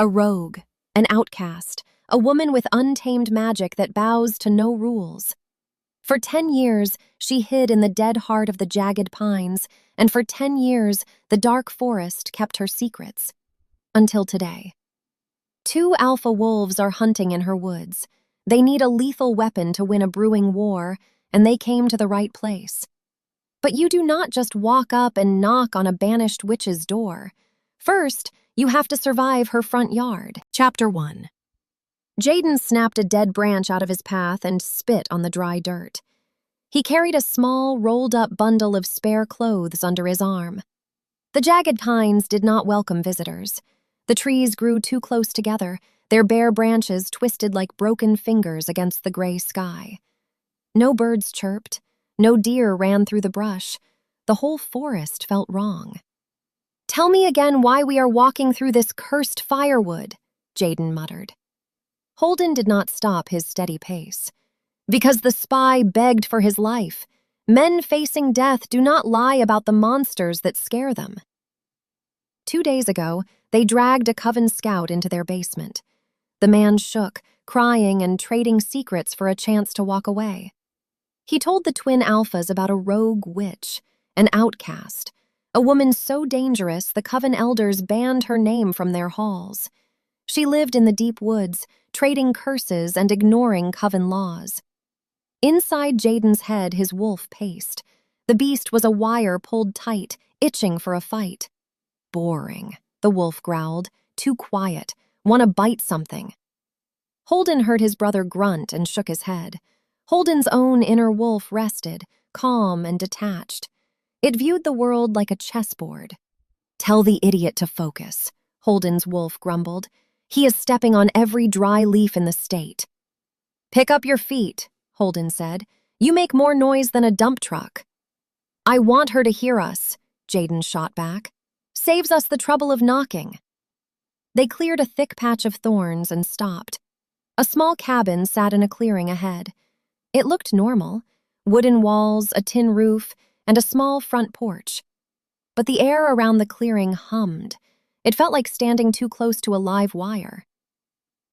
A rogue, an outcast, a woman with untamed magic that bows to no rules. For 10 years, she hid in the dead heart of the Jagged Pines, and for 10 years, the dark forest kept her secrets. Until today. 2 alpha wolves are hunting in her woods. They need a lethal weapon to win a brewing war, and they came to the right place. But you do not just walk up and knock on a banished witch's door. First, you have to survive her front yard. Chapter 1. Jayden snapped a dead branch out of his path and spit on the dry dirt. He carried a small, rolled-up bundle of spare clothes under his arm. The Jagged Pines did not welcome visitors. The trees grew too close together, their bare branches twisted like broken fingers against the gray sky. No birds chirped, no deer ran through the brush. The whole forest felt wrong. "Tell me again why we are walking through this cursed firewood," Jayden muttered. Holden did not stop his steady pace. "Because the spy begged for his life. Men facing death do not lie about the monsters that scare them." 2 days ago, they dragged a Coven scout into their basement. The man shook, crying and trading secrets for a chance to walk away. He told the twin alphas about a rogue witch, an outcast, a woman so dangerous the Coven elders banned her name from their halls. She lived in the deep woods, trading curses and ignoring Coven laws. Inside Jayden's head, his wolf paced. The beast was a wire pulled tight, itching for a fight. "Boring," the wolf growled. "Too quiet. Want to bite something." Holden heard his brother grunt and shook his head. Holden's own inner wolf rested, calm and detached. It viewed the world like a chessboard. "Tell the idiot to focus," Holden's wolf grumbled. "He is stepping on every dry leaf in the state." "Pick up your feet," Holden said. "You make more noise than a dump truck." "I want her to hear us," Jayden shot back. "Saves us the trouble of knocking." They cleared a thick patch of thorns and stopped. A small cabin sat in a clearing ahead. It looked normal, wooden walls, a tin roof, and a small front porch. But the air around the clearing hummed. It felt like standing too close to a live wire.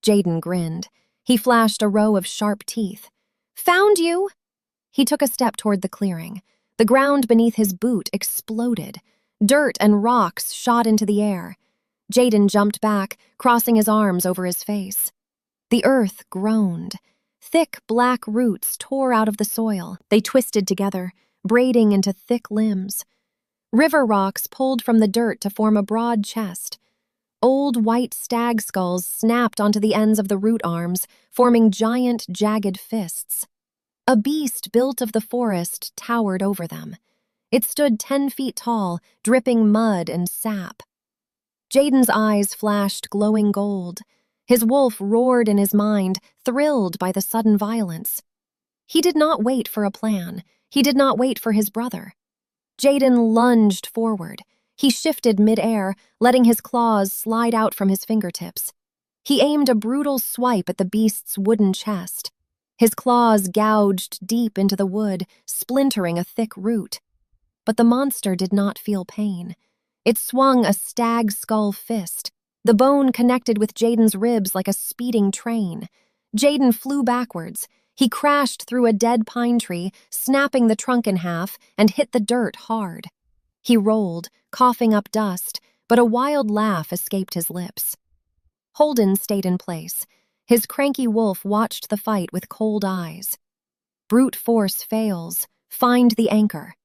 Jayden grinned. He flashed a row of sharp teeth. "Found you!" He took a step toward the clearing. The ground beneath his boot exploded. Dirt and rocks shot into the air. Jayden jumped back, crossing his arms over his face. The earth groaned. Thick black roots tore out of the soil. They twisted together, braiding into thick limbs. River rocks pulled from the dirt to form a broad chest. Old white stag skulls snapped onto the ends of the root arms, forming giant, jagged fists. A beast built of the forest towered over them. It stood 10 feet tall, dripping mud and sap. Jayden's eyes flashed glowing gold. His wolf roared in his mind, thrilled by the sudden violence. He did not wait for a plan. He did not wait for his brother. Jayden lunged forward. He shifted mid-air, letting his claws slide out from his fingertips. He aimed a brutal swipe at the beast's wooden chest. His claws gouged deep into the wood, splintering a thick root. But the monster did not feel pain. It swung a stag skull fist. The bone connected with Jayden's ribs like a speeding train. Jayden flew backwards. He crashed through a dead pine tree, snapping the trunk in half, and hit the dirt hard. He rolled, coughing up dust, but a wild laugh escaped his lips. Holden stayed in place. His cranky wolf watched the fight with cold eyes. Brute force fails. Find the anchor.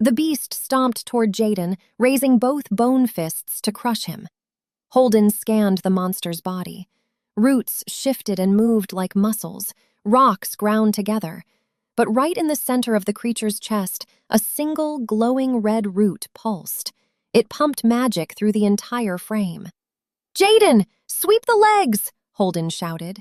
The beast stomped toward Jayden, raising both bone fists to crush him. Holden scanned the monster's body. Roots shifted and moved like muscles. Rocks ground together. But right in the center of the creature's chest, a single glowing red root pulsed. It pumped magic through the entire frame. "Jayden, sweep the legs!" Holden shouted.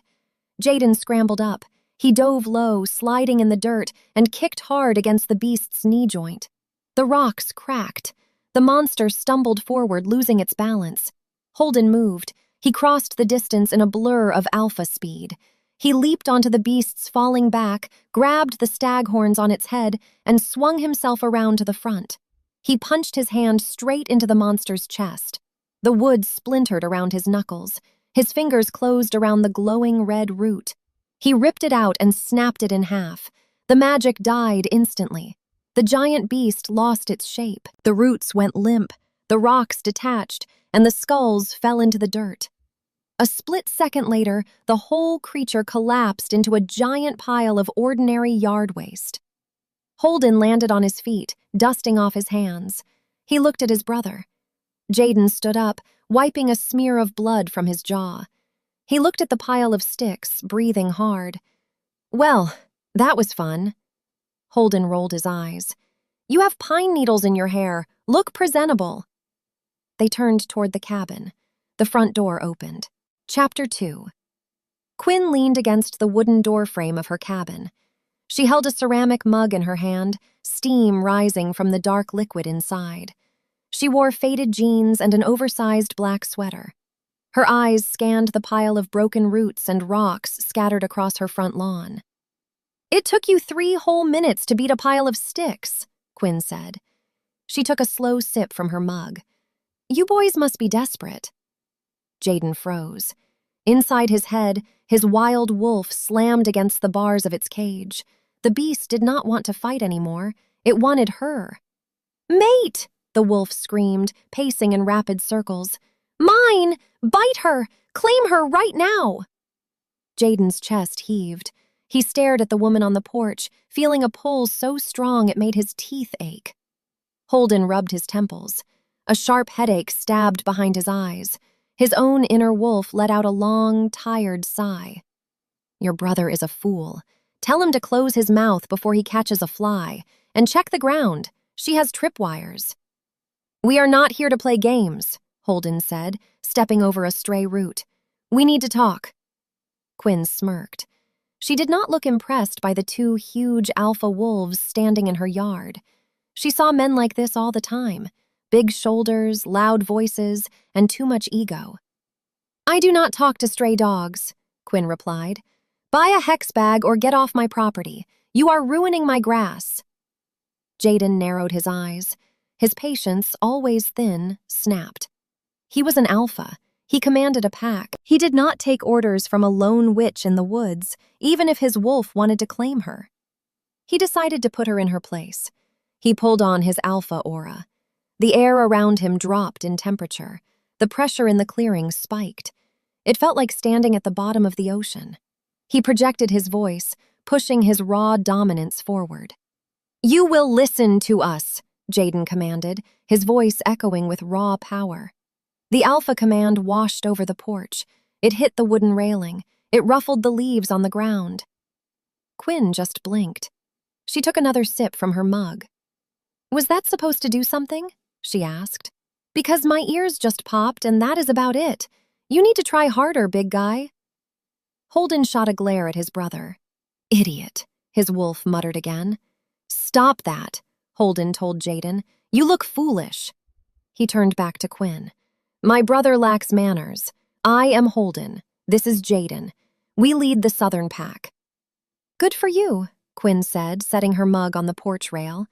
Jayden scrambled up. He dove low, sliding in the dirt, and kicked hard against the beast's knee joint. The rocks cracked. The monster stumbled forward, losing its balance. Holden moved. He crossed the distance in a blur of alpha speed. He leaped onto the beast's falling back, grabbed the stag horns on its head, and swung himself around to the front. He punched his hand straight into the monster's chest. The wood splintered around his knuckles. His fingers closed around the glowing red root. He ripped it out and snapped it in half. The magic died instantly. The giant beast lost its shape. The roots went limp, the rocks detached, and the skulls fell into the dirt. A split second later, the whole creature collapsed into a giant pile of ordinary yard waste. Holden landed on his feet, dusting off his hands. He looked at his brother. Jayden stood up, wiping a smear of blood from his jaw. He looked at the pile of sticks, breathing hard. "Well, that was fun." Holden rolled his eyes. "You have pine needles in your hair. Look presentable." They turned toward the cabin. The front door opened. Chapter 2. Quinn leaned against the wooden doorframe of her cabin. She held a ceramic mug in her hand, steam rising from the dark liquid inside. She wore faded jeans and an oversized black sweater. Her eyes scanned the pile of broken roots and rocks scattered across her front lawn. "It took you 3 whole minutes to beat a pile of sticks," Quinn said. She took a slow sip from her mug. "You boys must be desperate." Jayden froze. Inside his head, his wild wolf slammed against the bars of its cage. The beast did not want to fight anymore. It wanted her. "Mate!" the wolf screamed, pacing in rapid circles. "Mine! Bite her! Claim her right now!" Jayden's chest heaved. He stared at the woman on the porch, feeling a pull so strong it made his teeth ache. Holden rubbed his temples. A sharp headache stabbed behind his eyes. His own inner wolf let out a long, tired sigh. "Your brother is a fool. Tell him to close his mouth before he catches a fly. And check the ground. She has tripwires." "We are not here to play games," Holden said, stepping over a stray root. "We need to talk." Quinn smirked. She did not look impressed by the 2 huge alpha wolves standing in her yard. She saw men like this all the time. Big shoulders, loud voices, and too much ego. "I do not talk to stray dogs," Quinn replied. "Buy a hex bag or get off my property. You are ruining my grass." Jayden narrowed his eyes. His patience, always thin, snapped. He was an alpha. He commanded a pack. He did not take orders from a lone witch in the woods, even if his wolf wanted to claim her. He decided to put her in her place. He pulled on his alpha aura. The air around him dropped in temperature. The pressure in the clearing spiked. It felt like standing at the bottom of the ocean. He projected his voice, pushing his raw dominance forward. "You will listen to us," Jayden commanded, his voice echoing with raw power. The alpha command washed over the porch. It hit the wooden railing. It ruffled the leaves on the ground. Quinn just blinked. She took another sip from her mug. "Was that supposed to do something?" she asked. "Because my ears just popped and that is about it. You need to try harder, big guy." Holden shot a glare at his brother. "Idiot," his wolf muttered again. "Stop that," Holden told Jayden. "You look foolish." He turned back to Quinn. "My brother lacks manners. I am Holden. This is Jayden. We lead the Southern pack." "Good for you," Quinn said, setting her mug on the porch rail.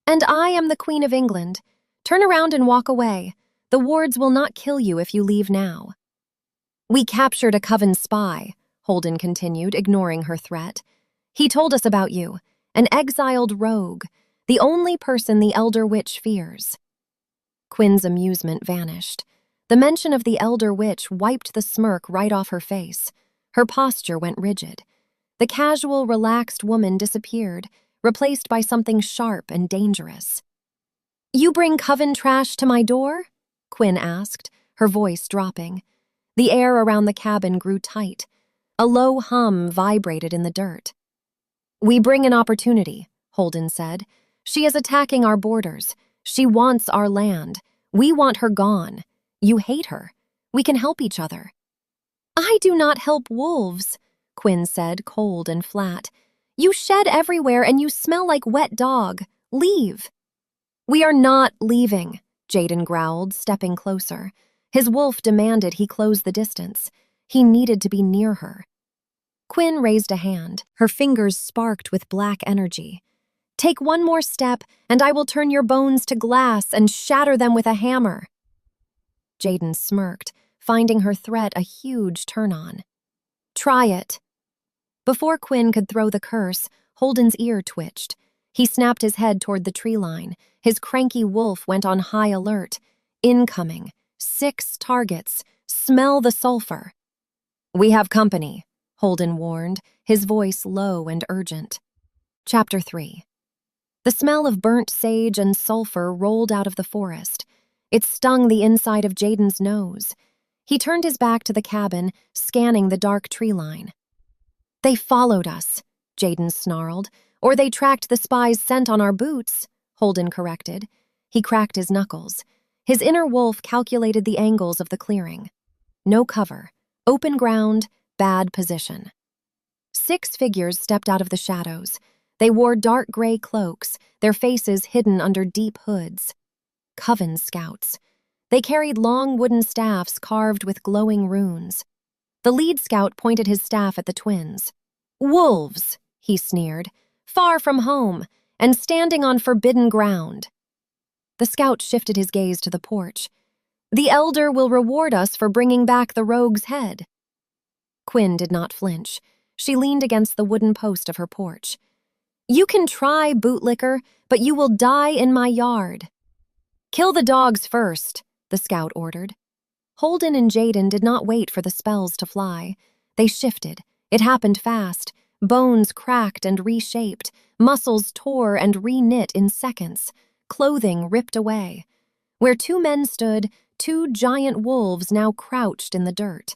"And I am the Queen of England. Turn around and walk away. The wards will not kill you if you leave now." "We captured a Coven spy," Holden continued, ignoring her threat. "He told us about you, an exiled rogue, the only person the Elder Witch fears." Quinn's amusement vanished. The mention of the Elder Witch wiped the smirk right off her face. Her posture went rigid. The casual, relaxed woman disappeared, replaced by something sharp and dangerous. "You bring Coven trash to my door?" Quinn asked, her voice dropping. The air around the cabin grew tight. A low hum vibrated in the dirt. "We bring an opportunity," Holden said. "She is attacking our borders. She wants our land. We want her gone. You hate her. We can help each other." "I do not help wolves," Quinn said, cold and flat. "You shed everywhere and you smell like wet dog. Leave." "We are not leaving," Jayden growled, stepping closer. His wolf demanded he close the distance. He needed to be near her. Quinn raised a hand. Her fingers sparked with black energy. "Take one more step, and I will turn your bones to glass and shatter them with a hammer." Jayden smirked, finding her threat a huge turn-on. "Try it." Before Quinn could throw the curse, Holden's ear twitched. He snapped his head toward the tree line. His cranky wolf went on high alert. Incoming. 6 targets. Smell the sulfur. "We have company," Holden warned, his voice low and urgent. Chapter 3. The smell of burnt sage and sulfur rolled out of the forest. It stung the inside of Jayden's nose. He turned his back to the cabin, scanning the dark tree line. "They followed us," Jayden snarled. "Or they tracked the spy's scent on our boots," Holden corrected. He cracked his knuckles. His inner wolf calculated the angles of the clearing. No cover. Open ground, bad position. 6 figures stepped out of the shadows. They wore dark gray cloaks, their faces hidden under deep hoods. Coven scouts. They carried long wooden staffs carved with glowing runes. The lead scout pointed his staff at the twins. "Wolves," he sneered, "far from home, and standing on forbidden ground." The scout shifted his gaze to the porch. "The elder will reward us for bringing back the rogue's head." Quinn did not flinch. She leaned against the wooden post of her porch. "You can try, bootlicker, but you will die in my yard." "Kill the dogs first," the scout ordered. Holden and Jayden did not wait for the spells to fly. They shifted. It happened fast. Bones cracked and reshaped. Muscles tore and re-knit in seconds. Clothing ripped away. Where 2 men stood, 2 giant wolves now crouched in the dirt.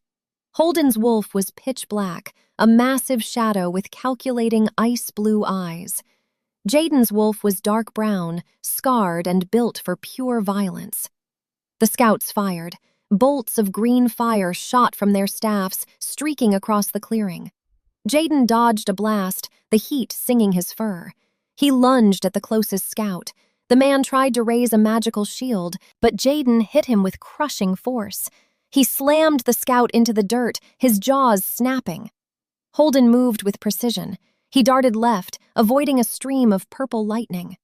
Holden's wolf was pitch black, a massive shadow with calculating ice-blue eyes. Jayden's wolf was dark brown, scarred and built for pure violence. The scouts fired. Bolts of green fire shot from their staffs, streaking across the clearing. Jayden dodged a blast, the heat singing his fur. He lunged at the closest scout. The man tried to raise a magical shield, but Jayden hit him with crushing force. He slammed the scout into the dirt, his jaws snapping. Holden moved with precision. He darted left, avoiding a stream of purple lightning.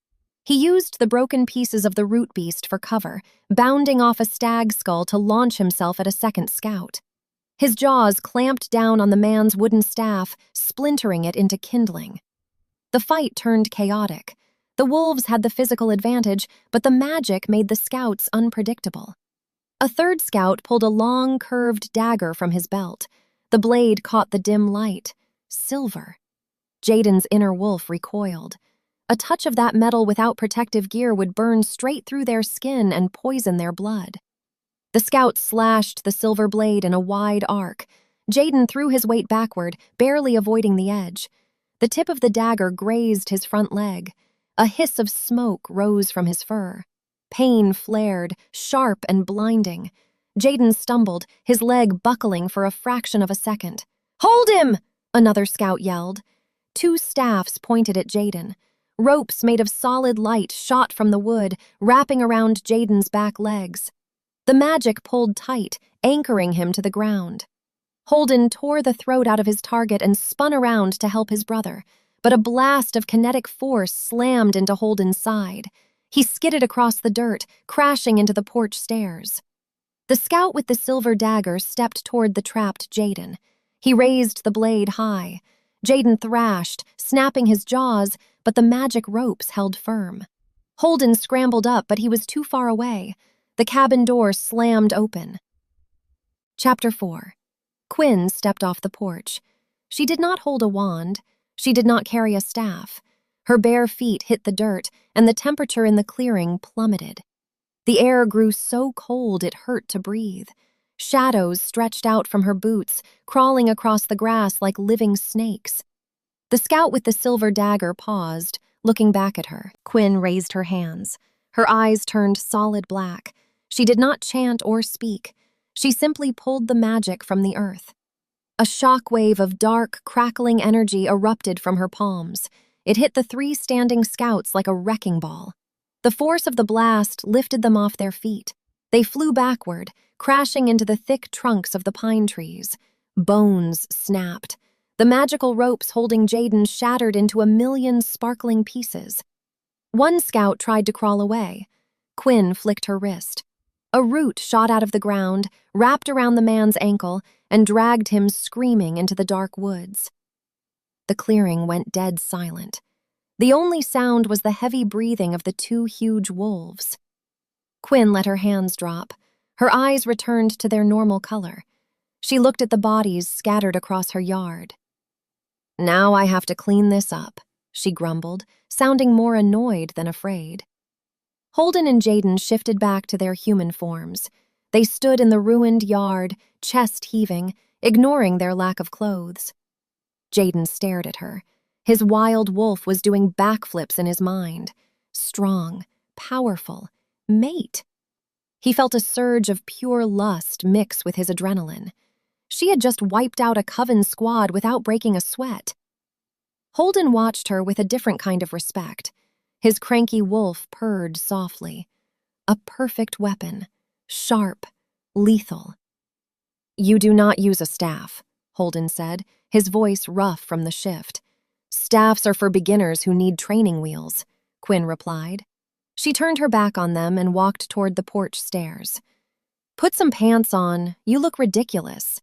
He used the broken pieces of the root beast for cover, bounding off a stag skull to launch himself at a second scout. His jaws clamped down on the man's wooden staff, splintering it into kindling. The fight turned chaotic. The wolves had the physical advantage, but the magic made the scouts unpredictable. A third scout pulled a long, curved dagger from his belt. The blade caught the dim light. Silver. Jayden's inner wolf recoiled. A touch of that metal without protective gear would burn straight through their skin and poison their blood. The scout slashed the silver blade in a wide arc. Jayden threw his weight backward, barely avoiding the edge. The tip of the dagger grazed his front leg. A hiss of smoke rose from his fur. Pain flared, sharp and blinding. Jayden stumbled, his leg buckling for a fraction of a second. "Hold him!" another scout yelled. 2 staffs pointed at Jayden. Ropes made of solid light shot from the wood, wrapping around Jayden's back legs. The magic pulled tight, anchoring him to the ground. Holden tore the throat out of his target and spun around to help his brother, but a blast of kinetic force slammed into Holden's side. He skidded across the dirt, crashing into the porch stairs. The scout with the silver dagger stepped toward the trapped Jayden. He raised the blade high. Jayden thrashed, snapping his jaws, but the magic ropes held firm. Holden scrambled up, but he was too far away. The cabin door slammed open. Chapter 4. Quinn stepped off the porch. She did not hold a wand. She did not carry a staff. Her bare feet hit the dirt, and the temperature in the clearing plummeted. The air grew so cold it hurt to breathe. Shadows stretched out from her boots, crawling across the grass like living snakes. The scout with the silver dagger paused, looking back at her. Quinn raised her hands. Her eyes turned solid black. She did not chant or speak. She simply pulled the magic from the earth. A shockwave of dark, crackling energy erupted from her palms. It hit the 3 standing scouts like a wrecking ball. The force of the blast lifted them off their feet. They flew backward, crashing into the thick trunks of the pine trees. Bones snapped. The magical ropes holding Jayden shattered into a million sparkling pieces. One scout tried to crawl away. Quinn flicked her wrist. A root shot out of the ground, wrapped around the man's ankle, and dragged him screaming into the dark woods. The clearing went dead silent. The only sound was the heavy breathing of the two huge wolves. Quinn let her hands drop. Her eyes returned to their normal color. She looked at the bodies scattered across her yard. "Now I have to clean this up," she grumbled, sounding more annoyed than afraid. Holden and Jayden shifted back to their human forms. They stood in the ruined yard, chest heaving, ignoring their lack of clothes. Jayden stared at her. His wild wolf was doing backflips in his mind. Strong, powerful, mate. He felt a surge of pure lust mix with his adrenaline. She had just wiped out a Coven squad without breaking a sweat. Holden watched her with a different kind of respect. His cranky wolf purred softly. A perfect weapon. Sharp. Lethal. "You do not use a staff," Holden said, his voice rough from the shift. "Staffs are for beginners who need training wheels," Quinn replied. She turned her back on them and walked toward the porch stairs. "Put some pants on. You look ridiculous."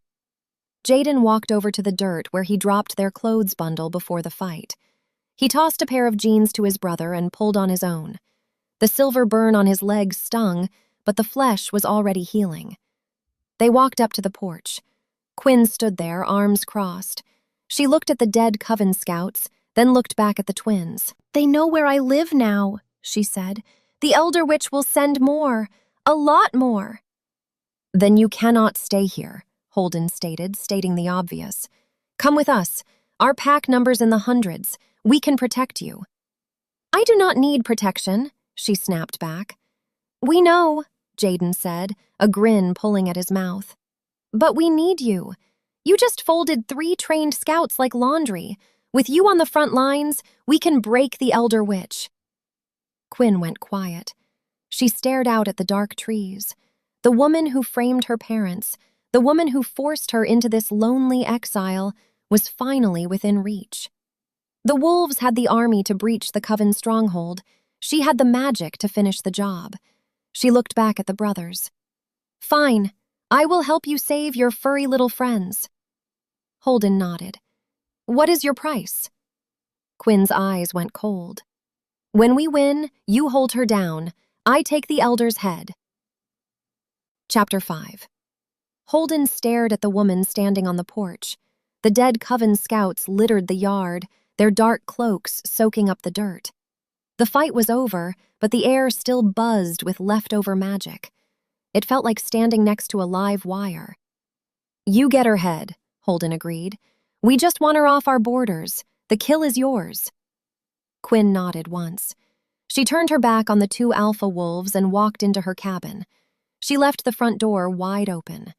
Jayden walked over to the dirt where he dropped their clothes bundle before the fight. He tossed a pair of jeans to his brother and pulled on his own. The silver burn on his legs stung, but the flesh was already healing. They walked up to the porch. Quinn stood there, arms crossed. She looked at the dead Coven scouts, then looked back at the twins. "They know where I live now," she said. "The Elder Witch will send more. A lot more." "Then you cannot stay here," Holden stated, stating the obvious. "Come with us. Our pack number's in the hundreds. We can protect you." "I do not need protection," she snapped back. "We know," Jayden said, a grin pulling at his mouth. "But we need you. You just folded 3 trained scouts like laundry. With you on the front lines, we can break the Elder Witch." Quinn went quiet. She stared out at the dark trees. The woman who framed her parents, the woman who forced her into this lonely exile, was finally within reach. The wolves had the army to breach the Coven stronghold. She had the magic to finish the job. She looked back at the brothers. "Fine. I will help you save your furry little friends." Holden nodded. "What is your price?" Quinn's eyes went cold. "When we win, you hold her down. I take the Elder's head." Chapter 5. Holden stared at the woman standing on the porch. The dead Coven scouts littered the yard, their dark cloaks soaking up the dirt. The fight was over, but the air still buzzed with leftover magic. It felt like standing next to a live wire. "You get her head," Holden agreed. "We just want her off our borders. The kill is yours." Quinn nodded once. She turned her back on the 2 alpha wolves and walked into her cabin. She left the front door wide open.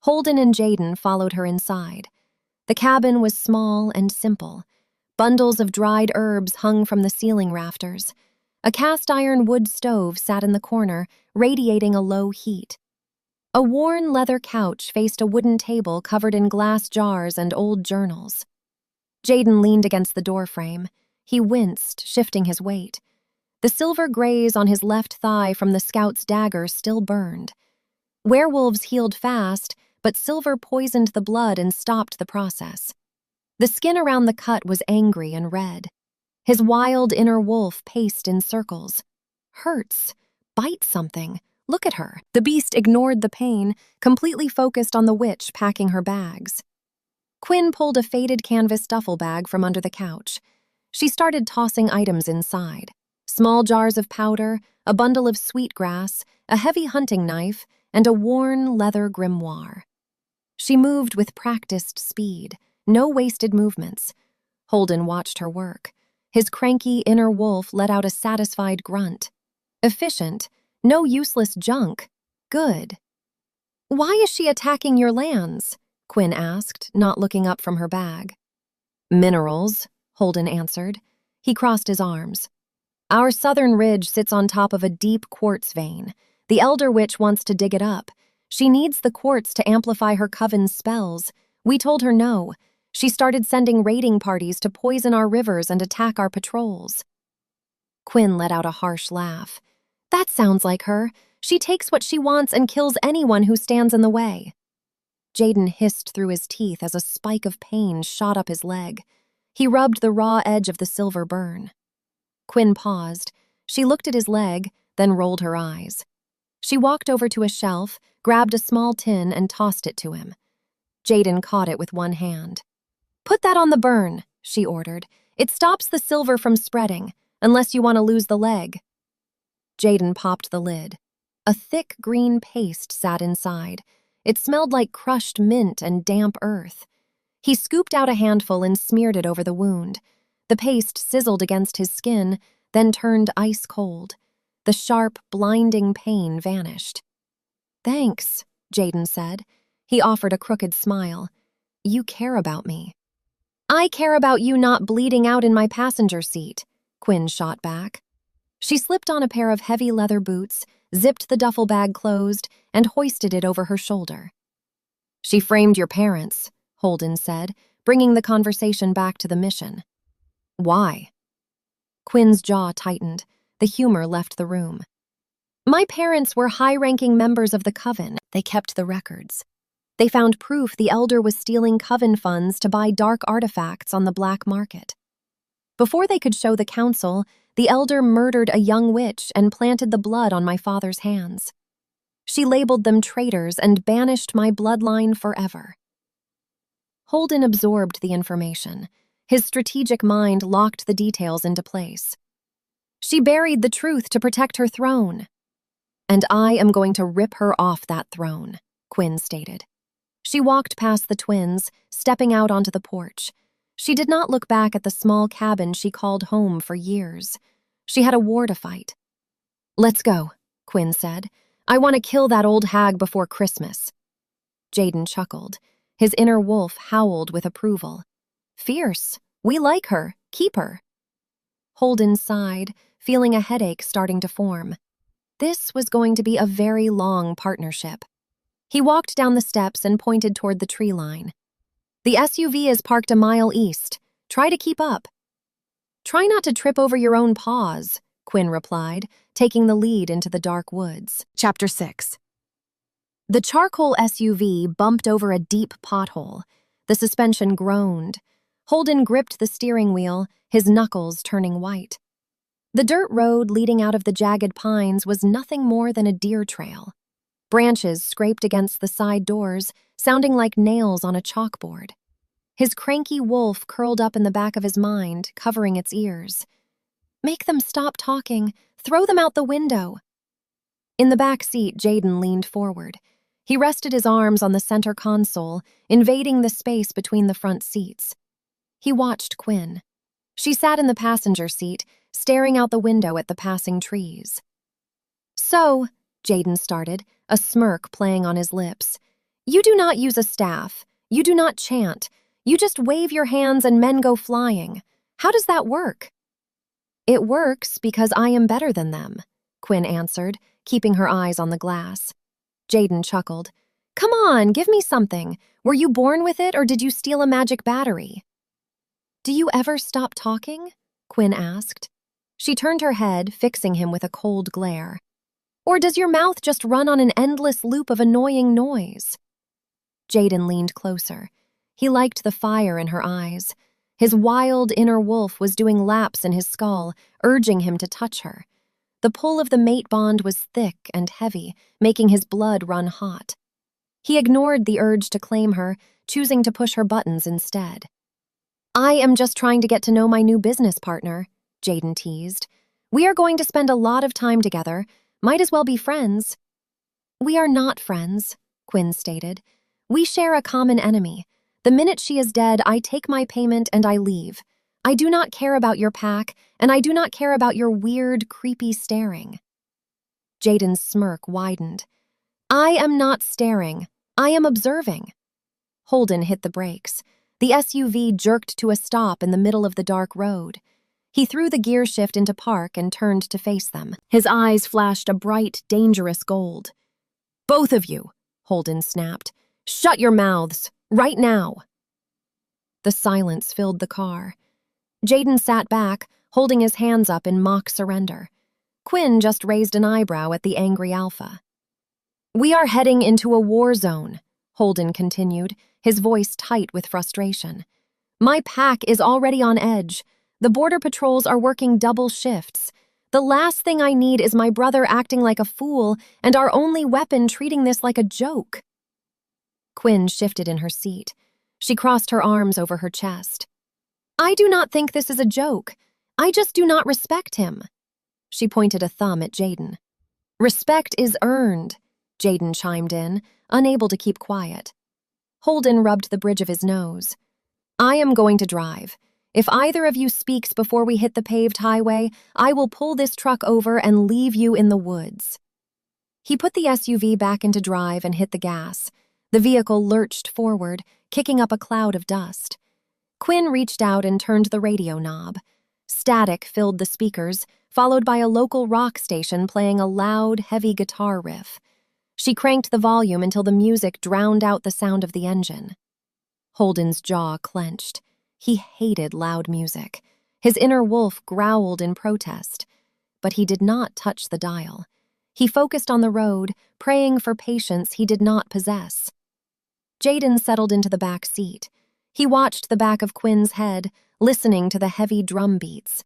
Holden and Jayden followed her inside. The cabin was small and simple. Bundles of dried herbs hung from the ceiling rafters. A cast-iron wood stove sat in the corner, radiating a low heat. A worn leather couch faced a wooden table covered in glass jars and old journals. Jayden leaned against the doorframe. He winced, shifting his weight. The silver graze on his left thigh from the scout's dagger still burned. Werewolves healed fast, but silver poisoned the blood and stopped the process. The skin around the cut was angry and red. His wild inner wolf paced in circles. "Hurts. Bite something. Look at her." The beast ignored the pain, completely focused on the witch packing her bags. Quinn pulled a faded canvas duffel bag from under the couch. She started tossing items inside. Small jars of powder, a bundle of sweetgrass, a heavy hunting knife, and a worn leather grimoire. She moved with practiced speed, no wasted movements. Holden watched her work. His cranky inner wolf let out a satisfied grunt. Efficient, no useless junk. Good. "Why is she attacking your lands?" Quinn asked, not looking up from her bag. "Minerals," Holden answered. He crossed his arms. "Our southern ridge sits on top of a deep quartz vein. The Elder Witch wants to dig it up. She needs the quartz to amplify her Coven's spells. We told her no. She started sending raiding parties to poison our rivers and attack our patrols." Quinn let out a harsh laugh. "That sounds like her. She takes what she wants and kills anyone who stands in the way. Jayden hissed through his teeth as a spike of pain shot up his leg. He rubbed the raw edge of the silver burn. Quinn paused. She looked at his leg, then rolled her eyes. She walked over to a shelf, grabbed a small tin, and tossed it to him. Jayden caught it with one hand. "Put that on the burn," she ordered. "It stops the silver from spreading, unless you want to lose the leg." Jayden popped the lid. A thick green paste sat inside. It smelled like crushed mint and damp earth. He scooped out a handful and smeared it over the wound. The paste sizzled against his skin, then turned ice cold. The sharp, blinding pain vanished. "Thanks," Jayden said. He offered a crooked smile. "You care about me." "I care about you not bleeding out in my passenger seat," Quinn shot back. She slipped on a pair of heavy leather boots, zipped the duffel bag closed, and hoisted it over her shoulder. "She framed your parents," Holden said, bringing the conversation back to the mission. "Why?" Quinn's jaw tightened. The humor left the room. "My parents were high-ranking members of the Coven. They kept the records. They found proof the elder was stealing Coven funds to buy dark artifacts on the black market. Before they could show the council, the elder murdered a young witch and planted the blood on my father's hands. She labeled them traitors and banished my bloodline forever." Holden absorbed the information. His strategic mind locked the details into place. "She buried the truth to protect her throne." "And I am going to rip her off that throne," Quinn stated. She walked past the twins, stepping out onto the porch. She did not look back at the small cabin she called home for years. She had a war to fight. "Let's go," Quinn said. "I want to kill that old hag before Christmas." Jayden chuckled. His inner wolf howled with approval. "Fierce. We like her. Keep her." Holden sighed, feeling a headache starting to form. This was going to be a very long partnership. He walked down the steps and pointed toward the tree line. "The SUV is parked a mile east. Try to keep up." "Try not to trip over your own paws," Quinn replied, taking the lead into the dark woods. Chapter 6. The charcoal SUV bumped over a deep pothole. The suspension groaned. Holden gripped the steering wheel, his knuckles turning white. The dirt road leading out of the Jagged Pines was nothing more than a deer trail. Branches scraped against the side doors, sounding like nails on a chalkboard. His cranky wolf curled up in the back of his mind, covering its ears. "Make them stop talking. Throw them out the window." In the back seat, Jayden leaned forward. He rested his arms on the center console, invading the space between the front seats. He watched Quinn. She sat in the passenger seat, staring out the window at the passing trees. "So," Jayden started, a smirk playing on his lips, "you do not use a staff. You do not chant. You just wave your hands and men go flying. How does that work?" "It works because I am better than them," Quinn answered, keeping her eyes on the glass. Jayden chuckled. "Come on, give me something. Were you born with it or did you steal a magic battery?" "Do you ever stop talking?" Quinn asked. She turned her head, fixing him with a cold glare. "Or does your mouth just run on an endless loop of annoying noise?" Jayden leaned closer. He liked the fire in her eyes. His wild inner wolf was doing laps in his skull, urging him to touch her. The pull of the mate bond was thick and heavy, making his blood run hot. He ignored the urge to claim her, choosing to push her buttons instead. "I am just trying to get to know my new business partner," Jayden teased. "We are going to spend a lot of time together. Might as well be friends." "We are not friends," Quinn stated. "We share a common enemy. The minute she is dead, I take my payment and I leave. I do not care about your pack, and I do not care about your weird, creepy staring." Jayden's smirk widened. "I am not staring. I am observing." Holden hit the brakes. The SUV jerked to a stop in the middle of the dark road. He threw the gear shift into park and turned to face them. His eyes flashed a bright, dangerous gold. "Both of you," Holden snapped. "Shut your mouths, right now." The silence filled the car. Jayden sat back, holding his hands up in mock surrender. Quinn just raised an eyebrow at the angry Alpha. "We are heading into a war zone," Holden continued, his voice tight with frustration. "My pack is already on edge. The border patrols are working double shifts. The last thing I need is my brother acting like a fool and our only weapon treating this like a joke." Quinn shifted in her seat. She crossed her arms over her chest. "I do not think this is a joke. I just do not respect him." She pointed a thumb at Jayden. "Respect is earned," Jayden chimed in, unable to keep quiet. Holden rubbed the bridge of his nose. "I am going to drive. If either of you speaks before we hit the paved highway, I will pull this truck over and leave you in the woods." He put the SUV back into drive and hit the gas. The vehicle lurched forward, kicking up a cloud of dust. Quinn reached out and turned the radio knob. Static filled the speakers, followed by a local rock station playing a loud, heavy guitar riff. She cranked the volume until the music drowned out the sound of the engine. Holden's jaw clenched. He hated loud music. His inner wolf growled in protest. But he did not touch the dial. He focused on the road, praying for patience he did not possess. Jayden settled into the back seat. He watched the back of Quinn's head, listening to the heavy drum beats.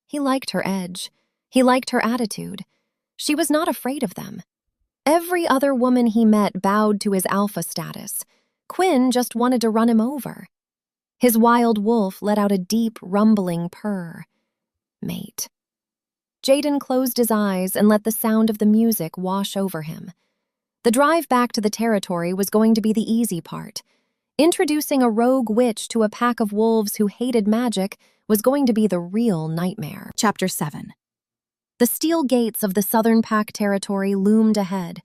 He liked her edge. He liked her attitude. She was not afraid of them. Every other woman he met bowed to his alpha status. Quinn just wanted to run him over. His wild wolf let out a deep, rumbling purr. Mate. Jayden closed his eyes and let the sound of the music wash over him. The drive back to the territory was going to be the easy part. Introducing a rogue witch to a pack of wolves who hated magic was going to be the real nightmare. Chapter 7. The steel gates of the Southern Pack territory loomed ahead.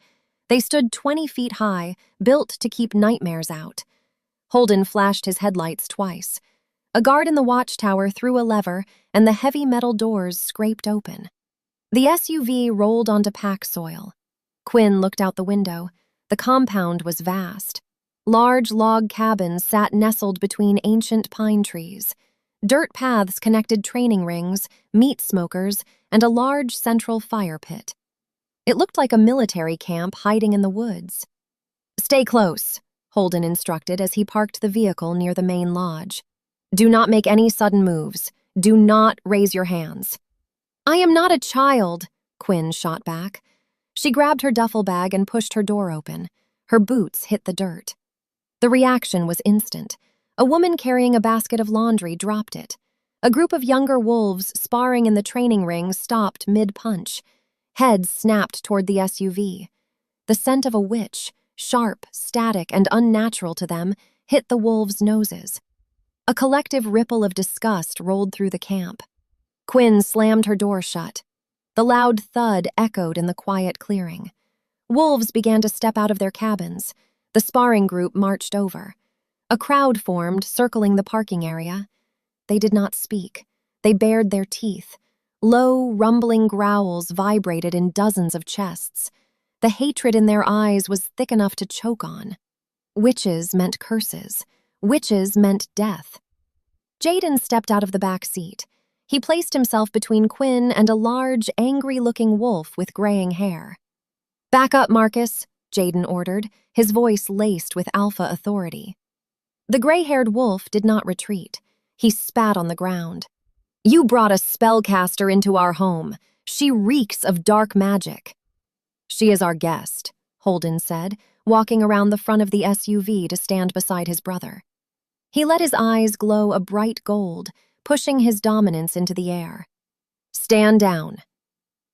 They stood 20 feet high, built to keep nightmares out. Holden flashed his headlights twice. A guard in the watchtower threw a lever, and the heavy metal doors scraped open. The SUV rolled onto pack soil. Quinn looked out the window. The compound was vast. Large log cabins sat nestled between ancient pine trees. Dirt paths connected training rings, meat smokers, and a large central fire pit. It looked like a military camp hiding in the woods. "Stay close," Holden instructed as he parked the vehicle near the main lodge. "Do not make any sudden moves. Do not raise your hands." "I am not a child," Quinn shot back. She grabbed her duffel bag and pushed her door open. Her boots hit the dirt. The reaction was instant. A woman carrying a basket of laundry dropped it. A group of younger wolves sparring in the training ring stopped mid-punch. Heads snapped toward the SUV. The scent of a witch, sharp, static, and unnatural to them, hit the wolves' noses. A collective ripple of disgust rolled through the camp. Quinn slammed her door shut. The loud thud echoed in the quiet clearing. Wolves began to step out of their cabins. The sparring group marched over. A crowd formed, circling the parking area. They did not speak. They bared their teeth. Low, rumbling growls vibrated in dozens of chests. The hatred in their eyes was thick enough to choke on. Witches meant curses. Witches meant death. Jayden stepped out of the back seat. He placed himself between Quinn and a large, angry-looking wolf with graying hair. "Back up, Marcus," Jayden ordered, his voice laced with alpha authority. The gray-haired wolf did not retreat. He spat on the ground. "You brought a spellcaster into our home. She reeks of dark magic." "She is our guest," Holden said, walking around the front of the SUV to stand beside his brother. He let his eyes glow a bright gold, pushing his dominance into the air. "Stand down."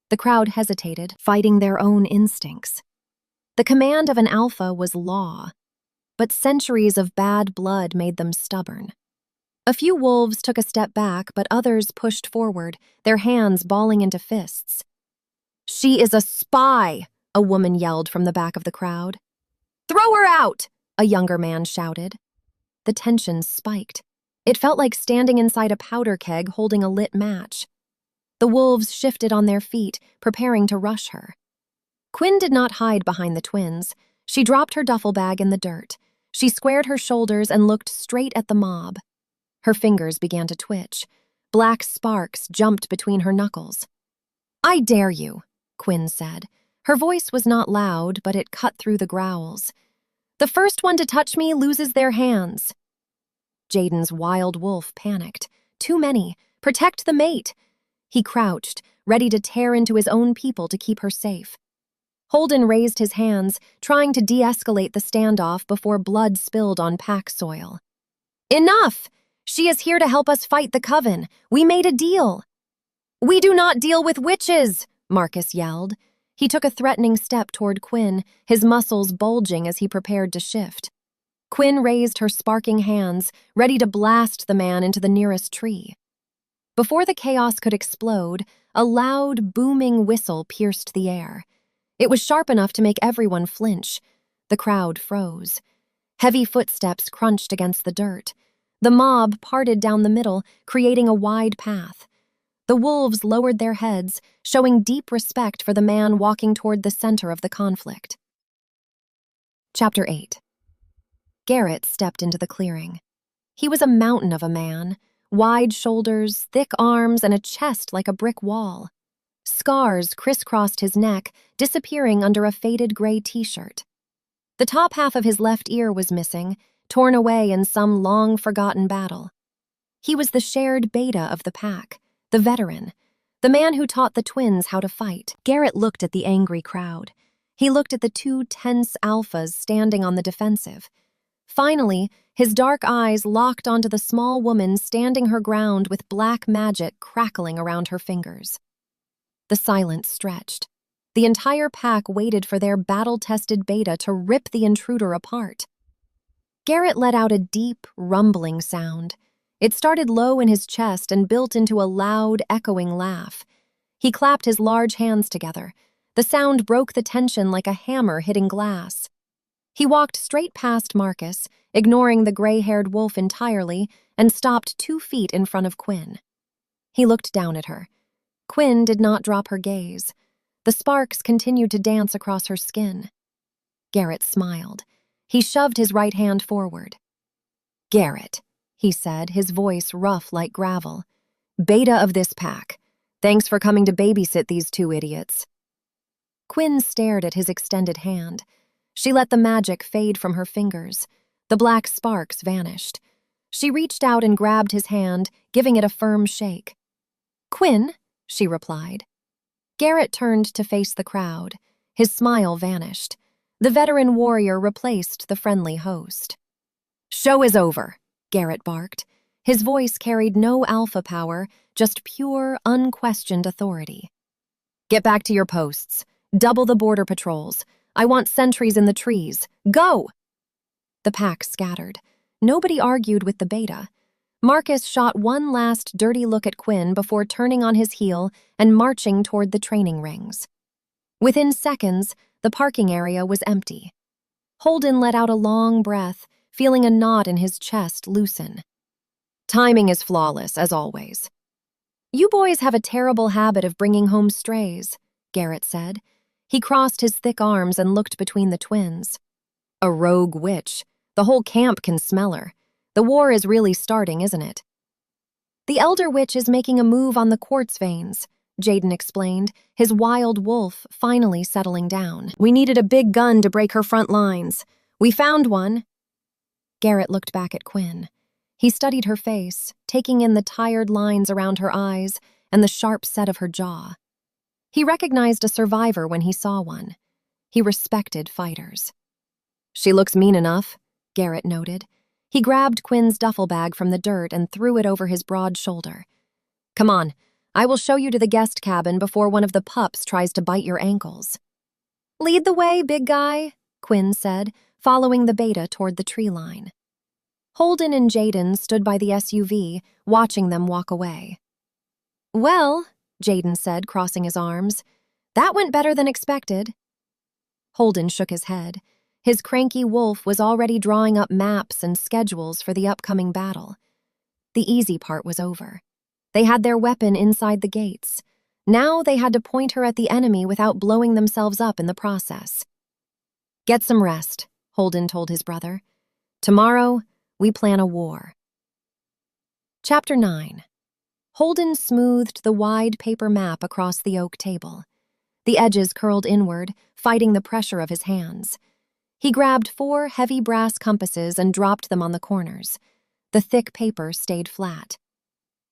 The crowd hesitated, fighting their own instincts. The command of an alpha was law, but centuries of bad blood made them stubborn. A few wolves took a step back, but others pushed forward, their hands balling into fists. "She is a spy," a woman yelled from the back of the crowd. "Throw her out," a younger man shouted. The tension spiked. It felt like standing inside a powder keg holding a lit match. The wolves shifted on their feet, preparing to rush her. Quinn did not hide behind the twins. She dropped her duffel bag in the dirt. She squared her shoulders and looked straight at the mob. Her fingers began to twitch. Black sparks jumped between her knuckles. I dare you, Quinn said. Her voice was not loud, but it cut through the growls. The first one to touch me loses their hands. Jayden's wild wolf panicked. Too many. Protect the mate. He crouched, ready to tear into his own people to keep her safe. Holden raised his hands, trying to de-escalate the standoff before blood spilled on pack soil. Enough! She is here to help us fight the Coven. We made a deal. We do not deal with witches, Marcus yelled. He took a threatening step toward Quinn, his muscles bulging as he prepared to shift. Quinn raised her sparking hands, ready to blast the man into the nearest tree. Before the chaos could explode, a loud, booming whistle pierced the air. It was sharp enough to make everyone flinch. The crowd froze. Heavy footsteps crunched against the dirt. The mob parted down the middle, creating a wide path. The wolves lowered their heads, showing deep respect for the man walking toward the center of the conflict. Chapter 8. Garrett stepped into the clearing. He was a mountain of a man, wide shoulders, thick arms, and a chest like a brick wall. Scars crisscrossed his neck, disappearing under a faded gray t-shirt. The top half of his left ear was missing, torn away in some long-forgotten battle. He was the shared beta of the pack, the veteran, the man who taught the twins how to fight. Garrett looked at the angry crowd. He looked at the two tense alphas standing on the defensive. Finally, his dark eyes locked onto the small woman standing her ground with black magic crackling around her fingers. The silence stretched. The entire pack waited for their battle-tested beta to rip the intruder apart. Garrett let out a deep, rumbling sound. It started low in his chest and built into a loud, echoing laugh. He clapped his large hands together. The sound broke the tension like a hammer hitting glass. He walked straight past Marcus, ignoring the gray-haired wolf entirely, and stopped 2 feet in front of Quinn. He looked down at her. Quinn did not drop her gaze. The sparks continued to dance across her skin. Garrett smiled. He shoved his right hand forward. Garrett, he said, his voice rough like gravel. Beta of this pack. Thanks for coming to babysit these 2 idiots. Quinn stared at his extended hand. She let the magic fade from her fingers. The black sparks vanished. She reached out and grabbed his hand, giving it a firm shake. Quinn, she replied. Garrett turned to face the crowd. His smile vanished. The veteran warrior replaced the friendly host. Show is over, Garrett barked. His voice carried no alpha power, just pure, unquestioned authority. Get back to your posts. Double the border patrols. I want sentries in the trees. Go! The pack scattered. Nobody argued with the beta. Marcus shot one last dirty look at Quinn before turning on his heel and marching toward the training rings. Within seconds, the parking area was empty. Holden let out a long breath, feeling a knot in his chest loosen. Timing is flawless, as always. You boys have a terrible habit of bringing home strays, Garrett said. He crossed his thick arms and looked between the twins. A rogue witch. The whole camp can smell her. The war is really starting, isn't it? The elder witch is making a move on the quartz veins, Jayden explained, his wild wolf finally settling down. We needed a big gun to break her front lines. We found one. Garrett looked back at Quinn. He studied her face, taking in the tired lines around her eyes and the sharp set of her jaw. He recognized a survivor when he saw one. He respected fighters. She looks mean enough, Garrett noted. He grabbed Quinn's duffel bag from the dirt and threw it over his broad shoulder. Come on, I will show you to the guest cabin before one of the pups tries to bite your ankles. Lead the way, big guy, Quinn said, following the beta toward the tree line. Holden and Jayden stood by the SUV, watching them walk away. Well, Jayden said, crossing his arms, that went better than expected. Holden shook his head. His cranky wolf was already drawing up maps and schedules for the upcoming battle. The easy part was over. They had their weapon inside the gates. Now they had to point her at the enemy without blowing themselves up in the process. Get some rest, Holden told his brother. Tomorrow, we plan a war. Chapter 9. Holden smoothed the wide paper map across the oak table. The edges curled inward, fighting the pressure of his hands. He grabbed 4 heavy brass compasses and dropped them on the corners. The thick paper stayed flat.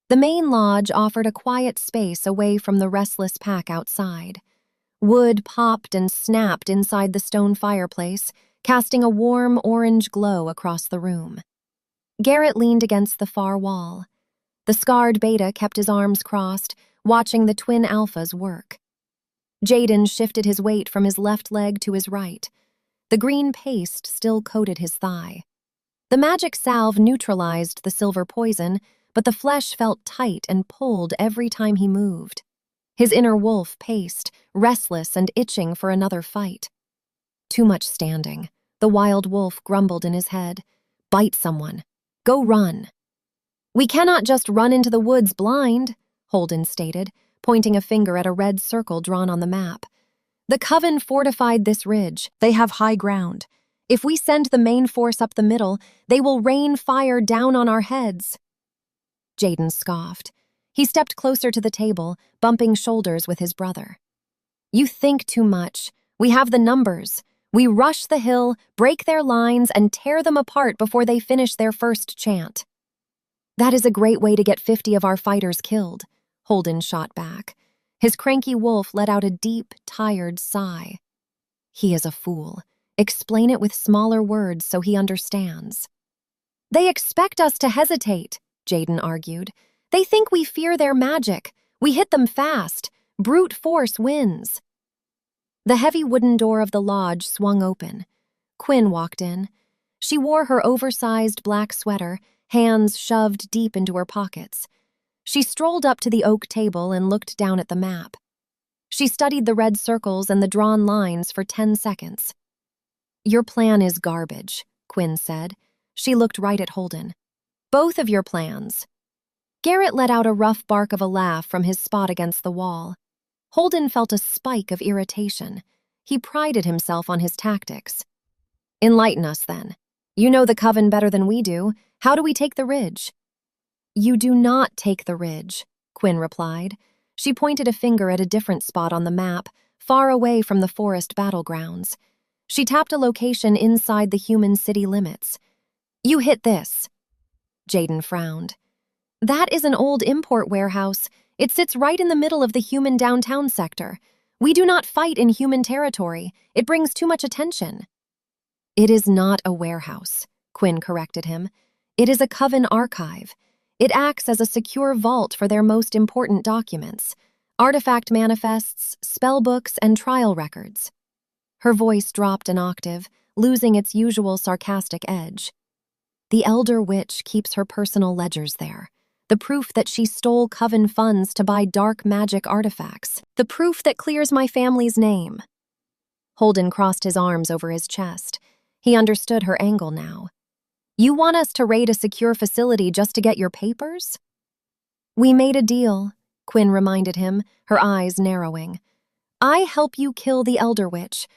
The main lodge offered a quiet space away from the restless pack outside. Wood popped and snapped inside the stone fireplace, casting a warm orange glow across the room. Garrett leaned against the far wall. The scarred beta kept his arms crossed, watching the twin alphas work. Jayden shifted his weight from his left leg to his right. The green paste still coated his thigh. The magic salve neutralized the silver poison, but the flesh felt tight and pulled every time he moved. His inner wolf paced, restless and itching for another fight. Too much standing. The wild wolf grumbled in his head. Bite someone. Go run. We cannot just run into the woods blind, Holden stated, pointing a finger at a red circle drawn on the map. The Coven fortified this ridge. They have high ground. If we send the main force up the middle, they will rain fire down on our heads. Jayden scoffed. He stepped closer to the table, bumping shoulders with his brother. You think too much. We have the numbers. We rush the hill, break their lines, and tear them apart before they finish their first chant. That is a great way to get 50 of our fighters killed, Holden shot back. His cranky wolf let out a deep, tired sigh. He is a fool. Explain it with smaller words so he understands. They expect us to hesitate, Jayden argued. They think we fear their magic. We hit them fast. Brute force wins. The heavy wooden door of the lodge swung open. Quinn walked in. She wore her oversized black sweater, hands shoved deep into her pockets. She strolled up to the oak table and looked down at the map. She studied the red circles and the drawn lines for 10 seconds. Your plan is garbage, Quinn said. She looked right at Holden. Both of your plans. Garrett let out a rough bark of a laugh from his spot against the wall. Holden felt a spike of irritation. He prided himself on his tactics. Enlighten us, then. You know the Coven better than we do. How do we take the ridge? You do not take the ridge, Quinn replied. She pointed a finger at a different spot on the map, far away from the forest battlegrounds. She tapped a location inside the human city limits. You hit this. Jayden frowned. That is an old import warehouse. It sits right in the middle of the human downtown sector. We do not fight in human territory. It brings too much attention. It is not a warehouse, Quinn corrected him. It is a Coven archive. It acts as a secure vault for their most important documents, artifact manifests, spellbooks, and trial records. Her voice dropped an octave, losing its usual sarcastic edge. The Elder Witch keeps her personal ledgers there. The proof that she stole Coven funds to buy dark magic artifacts. The proof that clears my family's name. Holden crossed his arms over his chest. He understood her angle now. You want us to raid a secure facility just to get your papers? We made a deal, Quinn reminded him, her eyes narrowing. I help you kill the Elder Witch,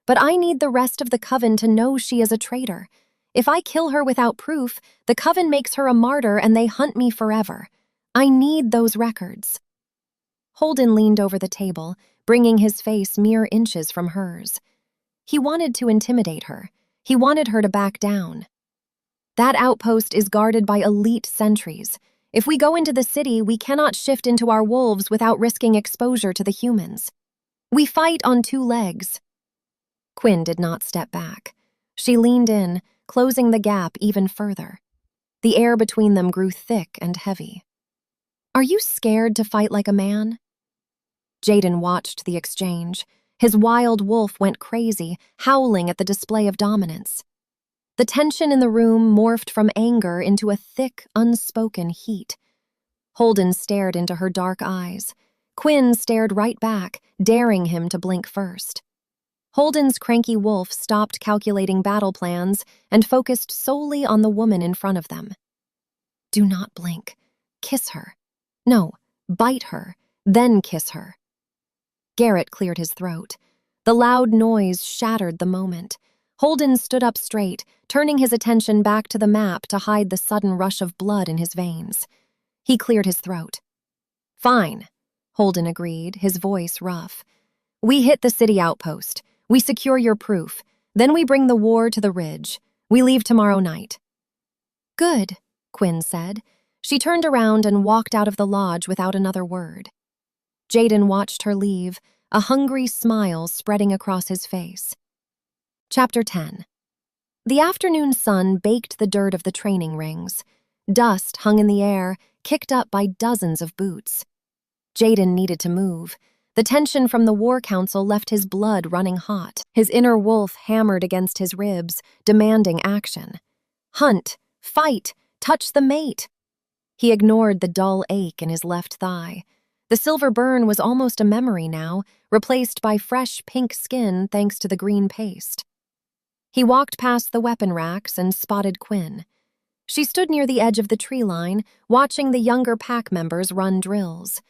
but I need the rest of the Coven to know she is a traitor. If I kill her without proof, the Coven makes her a martyr and they hunt me forever. I need those records. Holden leaned over the table, bringing his face mere inches from hers. He wanted to intimidate her. He wanted her to back down. That outpost is guarded by elite sentries. If we go into the city, we cannot shift into our wolves without risking exposure to the humans. We fight on 2 legs. Quinn did not step back. She leaned in, closing the gap even further. The air between them grew thick and heavy. Are you scared to fight like a man? Jayden watched the exchange. His wild wolf went crazy, howling at the display of dominance. The tension in the room morphed from anger into a thick, unspoken heat. Holden stared into her dark eyes. Quinn stared right back, daring him to blink first. Holden's cranky wolf stopped calculating battle plans and focused solely on the woman in front of them. Do not blink. Kiss her. No, bite her, then kiss her. Garrett cleared his throat. The loud noise shattered the moment. Holden stood up straight, turning his attention back to the map to hide the sudden rush of blood in his veins. He cleared his throat. Fine, Holden agreed, his voice rough. We hit the city outpost. We secure your proof. Then we bring the war to the ridge. We leave tomorrow night. Good, Quinn said. She turned around and walked out of the lodge without another word. Jayden watched her leave, a hungry smile spreading across his face. Chapter 10. The afternoon sun baked the dirt of the training rings. Dust hung in the air, kicked up by dozens of boots. Jayden needed to move. The tension from the war council left his blood running hot. His inner wolf hammered against his ribs, demanding action. Hunt, fight, touch the mate. He ignored the dull ache in his left thigh. The silver burn was almost a memory now, replaced by fresh pink skin thanks to the green paste. He walked past the weapon racks and spotted Quinn. She stood near the edge of the tree line, watching the younger pack members run drills.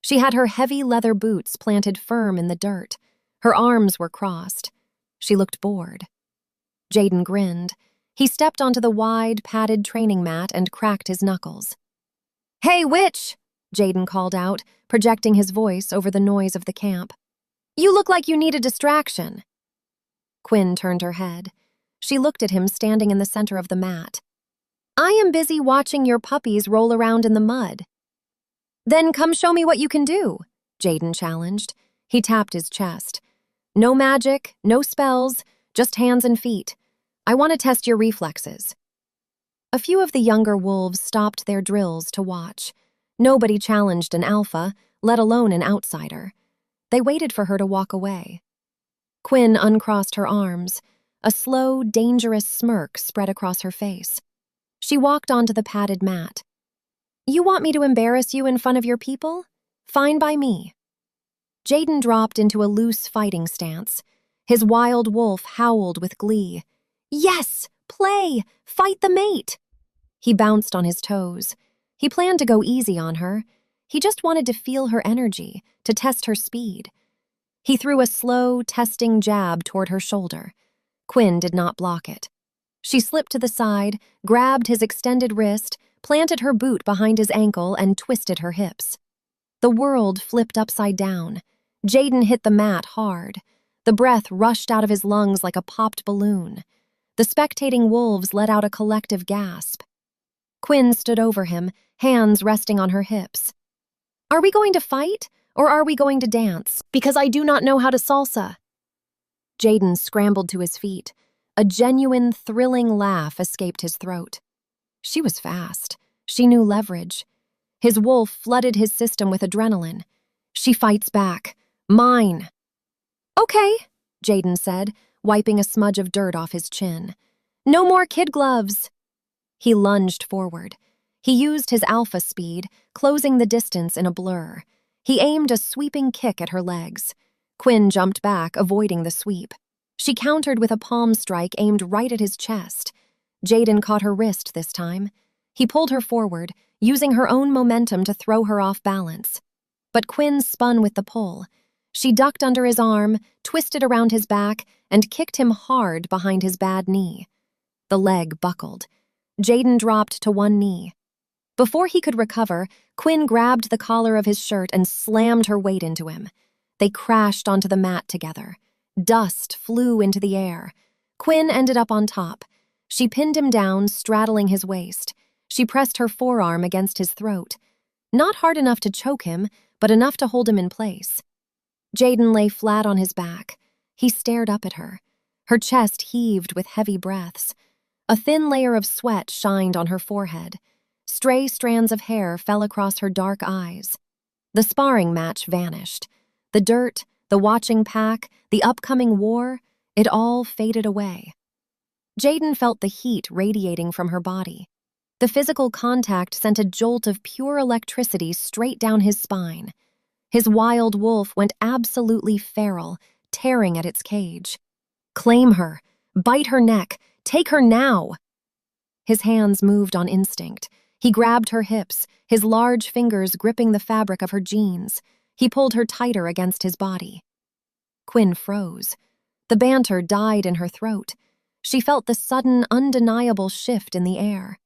She had her heavy leather boots planted firm in the dirt. Her arms were crossed. She looked bored. Jayden grinned. He stepped onto the wide, padded training mat and cracked his knuckles. "Hey, witch!" Jayden called out, projecting his voice over the noise of the camp. "You look like you need a distraction." Quinn turned her head. She looked at him standing in the center of the mat. "I am busy watching your puppies roll around in the mud." "Then come show me what you can do," Jayden challenged. He tapped his chest. "No magic, no spells, just hands and feet. I want to test your reflexes." A few of the younger wolves stopped their drills to watch. Nobody challenged an alpha, let alone an outsider. They waited for her to walk away. Quinn uncrossed her arms. A slow, dangerous smirk spread across her face. She walked onto the padded mat. "You want me to embarrass you in front of your people? Fine by me." Jayden dropped into a loose fighting stance. His wild wolf howled with glee. "Yes! Play! Fight the mate!" He bounced on his toes. He planned to go easy on her. He just wanted to feel her energy, to test her speed. He threw a slow, testing jab toward her shoulder. Quinn did not block it. She slipped to the side, grabbed his extended wrist, planted her boot behind his ankle, and twisted her hips. The world flipped upside down. Jayden hit the mat hard. The breath rushed out of his lungs like a popped balloon. The spectating wolves let out a collective gasp. Quinn stood over him, hands resting on her hips. "Are we going to fight, or are we going to dance? Because I do not know how to salsa." Jayden scrambled to his feet. A genuine, thrilling laugh escaped his throat. She was fast. She knew leverage. His wolf flooded his system with adrenaline. She fights back. "Mine." "Okay," Jayden said, wiping a smudge of dirt off his chin. "No more kid gloves." He lunged forward. He used his alpha speed, closing the distance in a blur. He aimed a sweeping kick at her legs. Quinn jumped back, avoiding the sweep. She countered with a palm strike aimed right at his chest. Jayden caught her wrist this time. He pulled her forward, using her own momentum to throw her off balance. But Quinn spun with the pull. She ducked under his arm, twisted around his back, and kicked him hard behind his bad knee. The leg buckled. Jayden dropped to one knee. Before he could recover, Quinn grabbed the collar of his shirt and slammed her weight into him. They crashed onto the mat together. Dust flew into the air. Quinn ended up on top. She pinned him down, straddling his waist. She pressed her forearm against his throat. Not hard enough to choke him, but enough to hold him in place. Jayden lay flat on his back. He stared up at her. Her chest heaved with heavy breaths. A thin layer of sweat shined on her forehead. Stray strands of hair fell across her dark eyes. The sparring match vanished. The dirt, the watching pack, the upcoming war, it all faded away. Jayden felt the heat radiating from her body. The physical contact sent a jolt of pure electricity straight down his spine. His wild wolf went absolutely feral, tearing at its cage. Claim her, bite her neck, take her now. His hands moved on instinct. He grabbed her hips, his large fingers gripping the fabric of her jeans. He pulled her tighter against his body. Quinn froze. The banter died in her throat. She felt the sudden, undeniable shift in the air.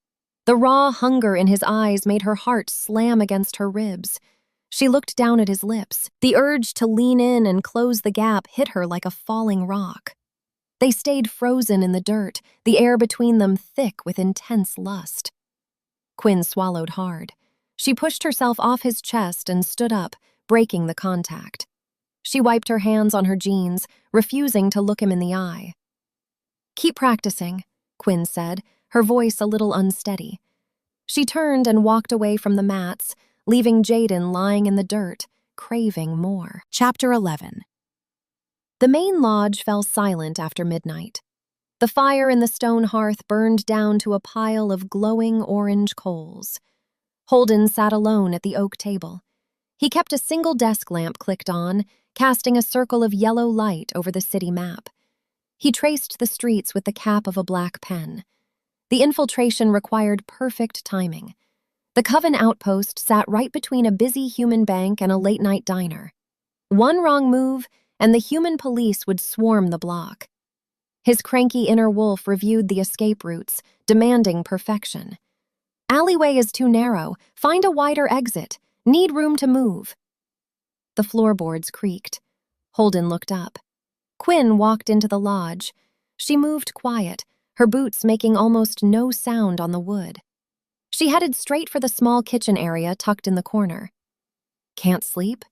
The raw hunger in his eyes made her heart slam against her ribs. She looked down at his lips. The urge to lean in and close the gap hit her like a falling rock. They stayed frozen in the dirt, the air between them thick with intense lust. Quinn swallowed hard. She pushed herself off his chest and stood up, breaking the contact. She wiped her hands on her jeans, refusing to look him in the eye. "Keep practicing," Quinn said, her voice a little unsteady. She turned and walked away from the mats, leaving Jayden lying in the dirt, craving more. Chapter 11. The main lodge fell silent after midnight. The fire in the stone hearth burned down to a pile of glowing orange coals. Holden sat alone at the oak table. He kept a single desk lamp clicked on, casting a circle of yellow light over the city map. He traced the streets with the cap of a black pen. The infiltration required perfect timing. The Coven outpost sat right between a busy human bank and a late-night diner. One wrong move, and the human police would swarm the block. His cranky inner wolf reviewed the escape routes, demanding perfection. "Alleyway is too narrow. Find a wider exit. Need room to move." The floorboards creaked. Holden looked up. Quinn walked into the lodge. She moved quiet, her boots making almost no sound on the wood. She headed straight for the small kitchen area tucked in the corner. "Can't sleep?"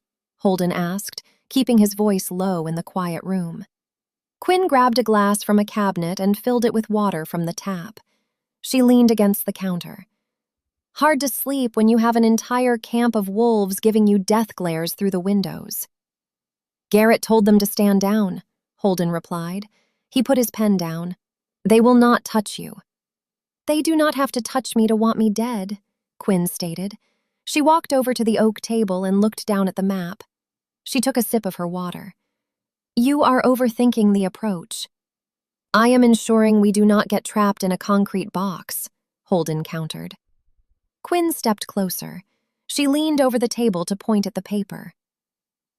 Holden asked, keeping his voice low in the quiet room. Quinn grabbed a glass from a cabinet and filled it with water from the tap. She leaned against the counter. "Hard to sleep when you have an entire camp of wolves giving you death glares through the windows." "Garrett told them to stand down," Holden replied. He put his pen down. "They will not touch you." "They do not have to touch me to want me dead," Quinn stated. She walked over to the oak table and looked down at the map. She took a sip of her water. "You are overthinking the approach." "I am ensuring we do not get trapped in a concrete box," Holden countered. Quinn stepped closer. She leaned over the table to point at the paper.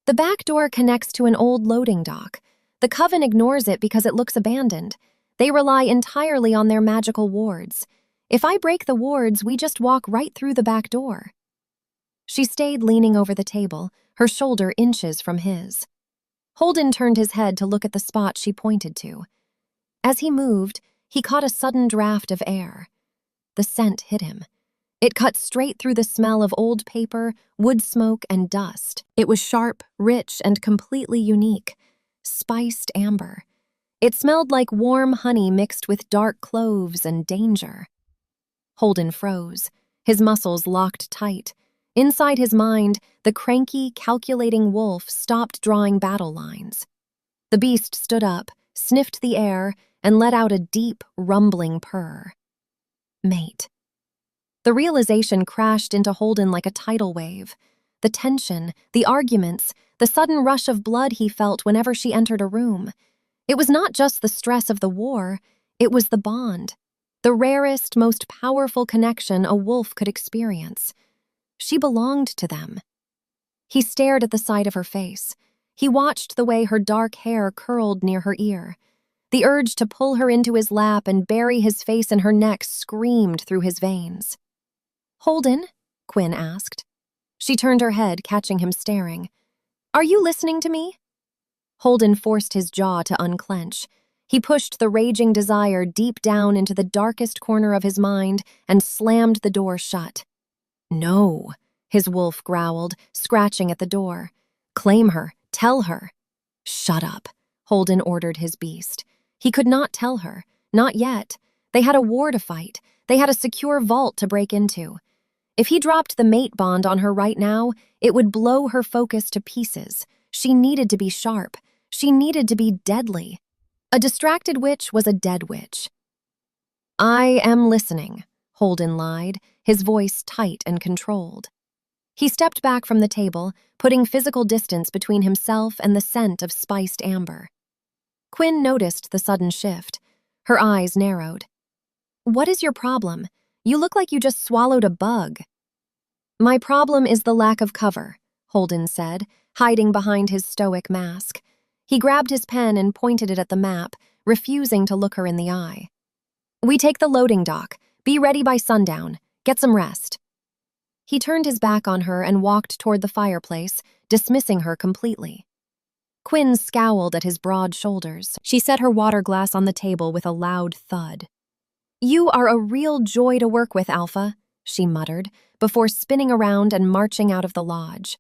"The back door connects to an old loading dock. The Coven ignores it because it looks abandoned. They rely entirely on their magical wards. If I break the wards, we just walk right through the back door." She stayed leaning over the table, her shoulder inches from his. Holden turned his head to look at the spot she pointed to. As he moved, he caught a sudden draft of air. The scent hit him. It cut straight through the smell of old paper, wood smoke, and dust. It was sharp, rich, and completely unique. Spiced amber. It smelled like warm honey mixed with dark cloves and danger. Holden froze, his muscles locked tight. Inside his mind, the cranky, calculating wolf stopped drawing battle lines. The beast stood up, sniffed the air, and let out a deep, rumbling purr. Mate. The realization crashed into Holden like a tidal wave. The tension, the arguments, the sudden rush of blood he felt whenever she entered a room. It was not just the stress of the war, it was the bond. The rarest, most powerful connection a wolf could experience. She belonged to them. He stared at the side of her face. He watched the way her dark hair curled near her ear. The urge to pull her into his lap and bury his face in her neck screamed through his veins. "Holden?" Quinn asked. She turned her head, catching him staring. "Are you listening to me?" Holden forced his jaw to unclench. He pushed the raging desire deep down into the darkest corner of his mind and slammed the door shut. "No," his wolf growled, scratching at the door. "Claim her. Tell her." "Shut up," Holden ordered his beast. He could not tell her. Not yet. They had a war to fight. They had a secure vault to break into. If he dropped the mate bond on her right now, it would blow her focus to pieces. She needed to be sharp. She needed to be deadly. A distracted witch was a dead witch. "I am listening," Holden lied, his voice tight and controlled. He stepped back from the table, putting physical distance between himself and the scent of spiced amber. Quinn noticed the sudden shift. Her eyes narrowed. "What is your problem? You look like you just swallowed a bug." "My problem is the lack of cover," Holden said, hiding behind his stoic mask. He grabbed his pen and pointed it at the map, refusing to look her in the eye. "We take the loading dock. Be ready by sundown. Get some rest." He turned his back on her and walked toward the fireplace, dismissing her completely. Quinn scowled at his broad shoulders. She set her water glass on the table with a loud thud. "You are a real joy to work with, Alpha," she muttered, before spinning around and marching out of the lodge.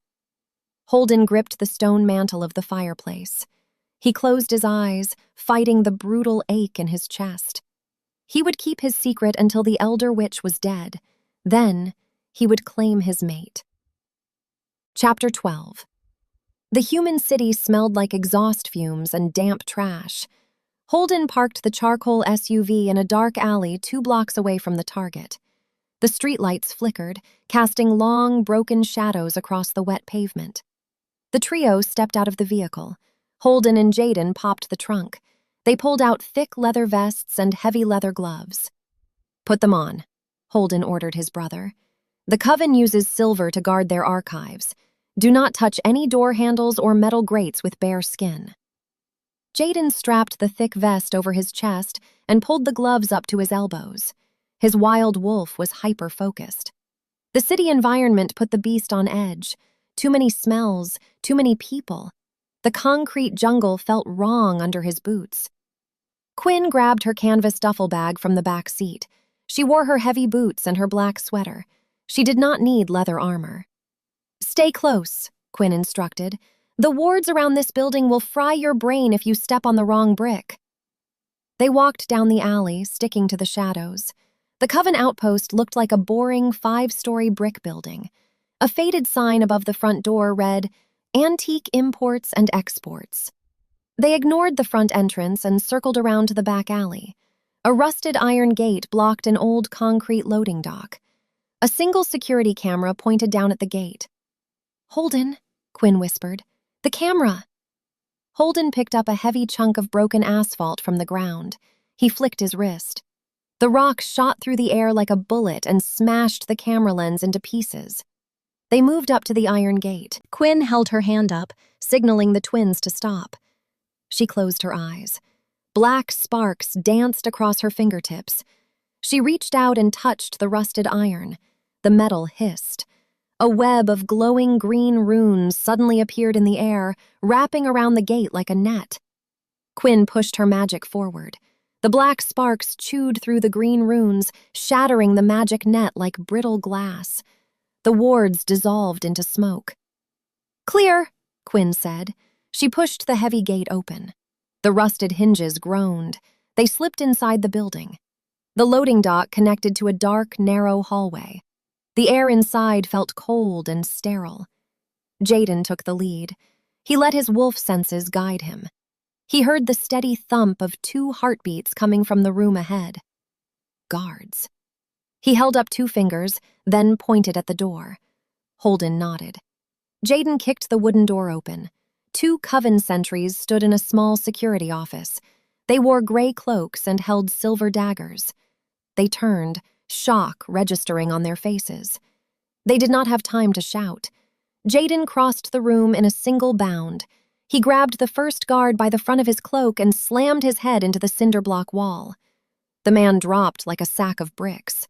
Holden gripped the stone mantel of the fireplace. He closed his eyes, fighting the brutal ache in his chest. He would keep his secret until the elder witch was dead. Then, he would claim his mate. Chapter 12. The human city smelled like exhaust fumes and damp trash. Holden parked the charcoal SUV in a dark alley 2 blocks away from the target. The streetlights flickered, casting long, broken shadows across the wet pavement. The trio stepped out of the vehicle. Holden and Jayden popped the trunk. They pulled out thick leather vests and heavy leather gloves. "Put them on," Holden ordered his brother. "The Coven uses silver to guard their archives. Do not touch any door handles or metal grates with bare skin." Jayden strapped the thick vest over his chest and pulled the gloves up to his elbows. His wild wolf was hyper-focused. The city environment put the beast on edge. Too many smells, too many people. The concrete jungle felt wrong under his boots. Quinn grabbed her canvas duffel bag from the back seat. She wore her heavy boots and her black sweater. She did not need leather armor. "Stay close," Quinn instructed. "The wards around this building will fry your brain if you step on the wrong brick." They walked down the alley, sticking to the shadows. The Coven outpost looked like a boring 5-story brick building. A faded sign above the front door read, "Antique Imports and Exports." They ignored the front entrance and circled around to the back alley. A rusted iron gate blocked an old concrete loading dock. A single security camera pointed down at the gate. "Holden," Quinn whispered. "The camera." Holden picked up a heavy chunk of broken asphalt from the ground. He flicked his wrist. The rock shot through the air like a bullet and smashed the camera lens into pieces. They moved up to the iron gate. Quinn held her hand up, signaling the twins to stop. She closed her eyes. Black sparks danced across her fingertips. She reached out and touched the rusted iron. The metal hissed. A web of glowing green runes suddenly appeared in the air, wrapping around the gate like a net. Quinn pushed her magic forward. The black sparks chewed through the green runes, shattering the magic net like brittle glass. The wards dissolved into smoke. "Clear," Quinn said. She pushed the heavy gate open. The rusted hinges groaned. They slipped inside the building. The loading dock connected to a dark, narrow hallway. The air inside felt cold and sterile. Jayden took the lead. He let his wolf senses guide him. He heard the steady thump of 2 heartbeats coming from the room ahead. Guards. He held up 2 fingers, then pointed at the door. Holden nodded. Jayden kicked the wooden door open. 2 Coven sentries stood in a small security office. They wore gray cloaks and held silver daggers. They turned, shock registering on their faces. They did not have time to shout. Jayden crossed the room in a single bound. He grabbed the first guard by the front of his cloak and slammed his head into the cinder block wall. The man dropped like a sack of bricks.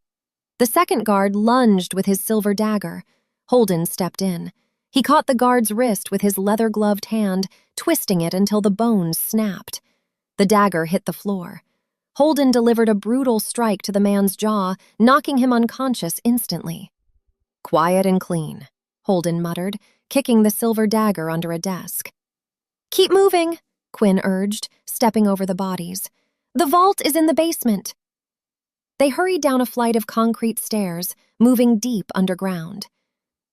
The second guard lunged with his silver dagger. Holden stepped in. He caught the guard's wrist with his leather-gloved hand, twisting it until the bones snapped. The dagger hit the floor. Holden delivered a brutal strike to the man's jaw, knocking him unconscious instantly. "Quiet and clean," Holden muttered, kicking the silver dagger under a desk. "Keep moving," Quinn urged, stepping over the bodies. "The vault is in the basement." They hurried down a flight of concrete stairs, moving deep underground.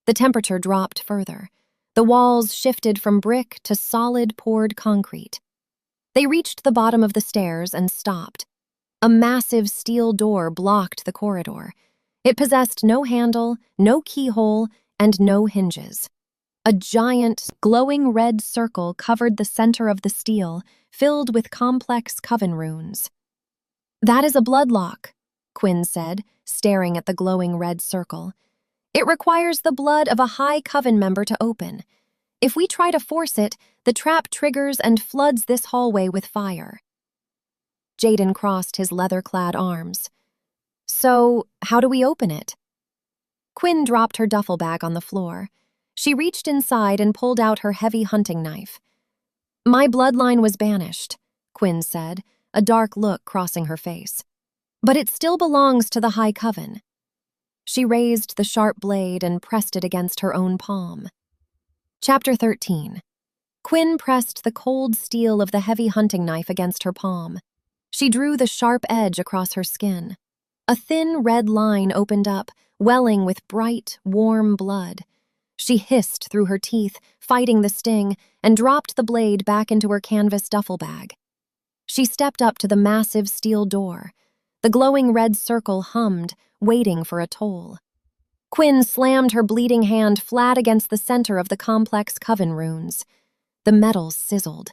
The temperature dropped further. The walls shifted from brick to solid poured concrete. They reached the bottom of the stairs and stopped. A massive steel door blocked the corridor. It possessed no handle, no keyhole, and no hinges. A giant, glowing red circle covered the center of the steel, filled with complex Coven runes. "That is a bloodlock," Quinn said, staring at the glowing red circle. "It requires the blood of a high Coven member to open. If we try to force it, the trap triggers and floods this hallway with fire." Jayden crossed his leather-clad arms. "So, how do we open it?" Quinn dropped her duffel bag on the floor. She reached inside and pulled out her heavy hunting knife. "My bloodline was banished," Quinn said, a dark look crossing her face. "But it still belongs to the High Coven." She raised the sharp blade and pressed it against her own palm. Chapter 13. Quinn pressed the cold steel of the heavy hunting knife against her palm. She drew the sharp edge across her skin. A thin red line opened up, welling with bright, warm blood. She hissed through her teeth, fighting the sting, and dropped the blade back into her canvas duffel bag. She stepped up to the massive steel door. The glowing red circle hummed, waiting for a toll. Quinn slammed her bleeding hand flat against the center of the complex coven runes. The metal sizzled.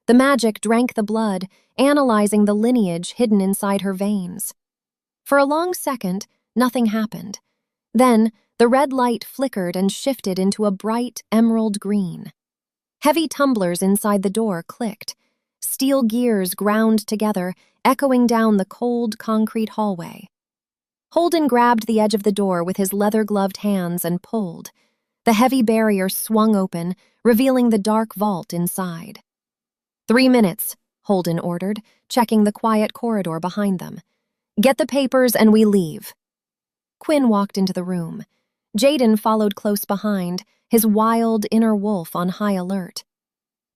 The magic drank the blood, analyzing the lineage hidden inside her veins. For a long second, nothing happened. Then, the red light flickered and shifted into a bright emerald green. Heavy tumblers inside the door clicked. Steel gears ground together, echoing down the cold concrete hallway. Holden grabbed the edge of the door with his leather-gloved hands and pulled. The heavy barrier swung open, revealing the dark vault inside. 3 minutes, Holden ordered, checking the quiet corridor behind them. "Get the papers and we leave." Quinn walked into the room. Jayden followed close behind, his wild inner wolf on high alert.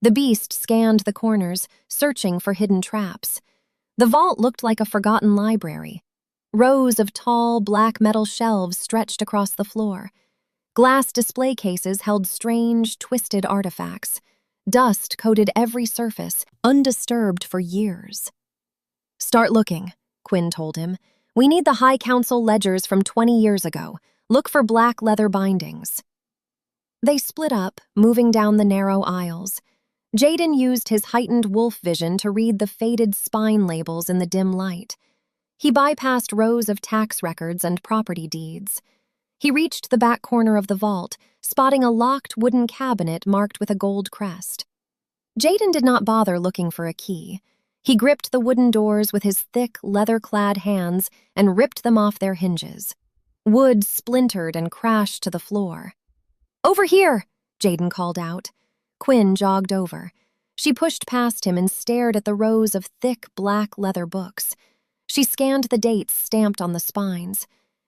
The beast scanned the corners, searching for hidden traps. The vault looked like a forgotten library. Rows of tall, black metal shelves stretched across the floor. Glass display cases held strange, twisted artifacts. Dust coated every surface, undisturbed for years. "Start looking," Quinn told him. "We need the High Council ledgers from 20 years ago. Look for black leather bindings." They split up, moving down the narrow aisles. Jayden used his heightened wolf vision to read the faded spine labels in the dim light. He bypassed rows of tax records and property deeds. He reached the back corner of the vault, spotting a locked wooden cabinet marked with a gold crest. Jayden did not bother looking for a key. He gripped the wooden doors with his thick, leather-clad hands and ripped them off their hinges. Wood splintered and crashed to the floor. "Over here!" Jayden called out. Quinn jogged over. She pushed past him and stared at the rows of thick, black leather books. She scanned the dates stamped on the spines.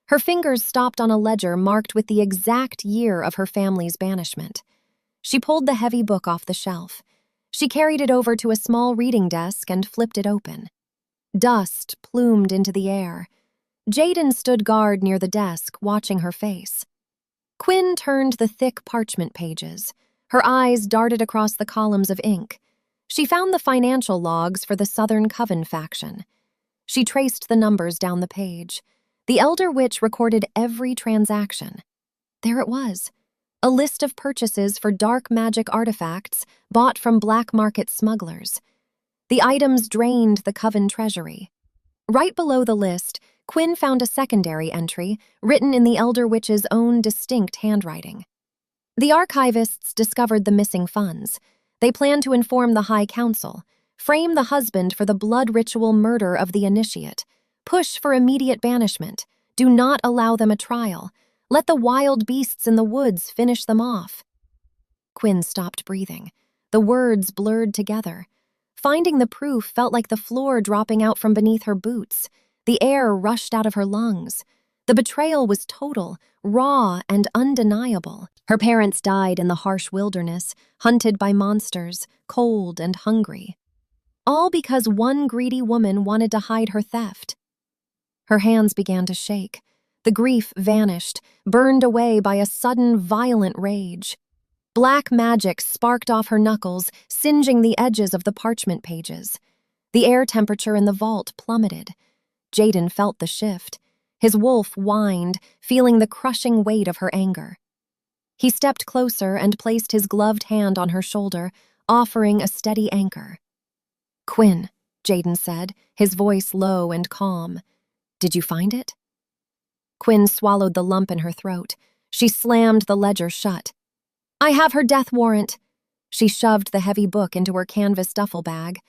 Her fingers stopped on a ledger marked with the exact year of her family's banishment. She pulled the heavy book off the shelf. She carried it over to a small reading desk and flipped it open. Dust plumed into the air. Jayden stood guard near the desk, watching her face. Quinn turned the thick parchment pages. Her eyes darted across the columns of ink. She found the financial logs for the Southern Coven faction. She traced the numbers down the page. The Elder Witch recorded every transaction. There it was, a list of purchases for dark magic artifacts bought from black market smugglers. The items drained the Coven treasury. Right below the list, Quinn found a secondary entry written in the Elder Witch's own distinct handwriting. The archivists discovered the missing funds. They planned to inform the High Council, frame the husband for the blood ritual murder of the initiate, push for immediate banishment, do not allow them a trial, let the wild beasts in the woods finish them off. Quinn stopped breathing. The words blurred together. Finding the proof felt like the floor dropping out from beneath her boots. The air rushed out of her lungs. The betrayal was total, raw, and undeniable. Her parents died in the harsh wilderness, hunted by monsters, cold and hungry. All because one greedy woman wanted to hide her theft. Her hands began to shake. The grief vanished, burned away by a sudden, violent rage. Black magic sparked off her knuckles, singeing the edges of the parchment pages. The air temperature in the vault plummeted. Jayden felt the shift. His wolf whined, feeling the crushing weight of her anger. He stepped closer and placed his gloved hand on her shoulder, offering a steady anchor. "Quinn," Jayden said, his voice low and calm. "Did you find it?" Quinn swallowed the lump in her throat. She slammed the ledger shut. "I have her death warrant." She shoved the heavy book into her canvas duffel bag.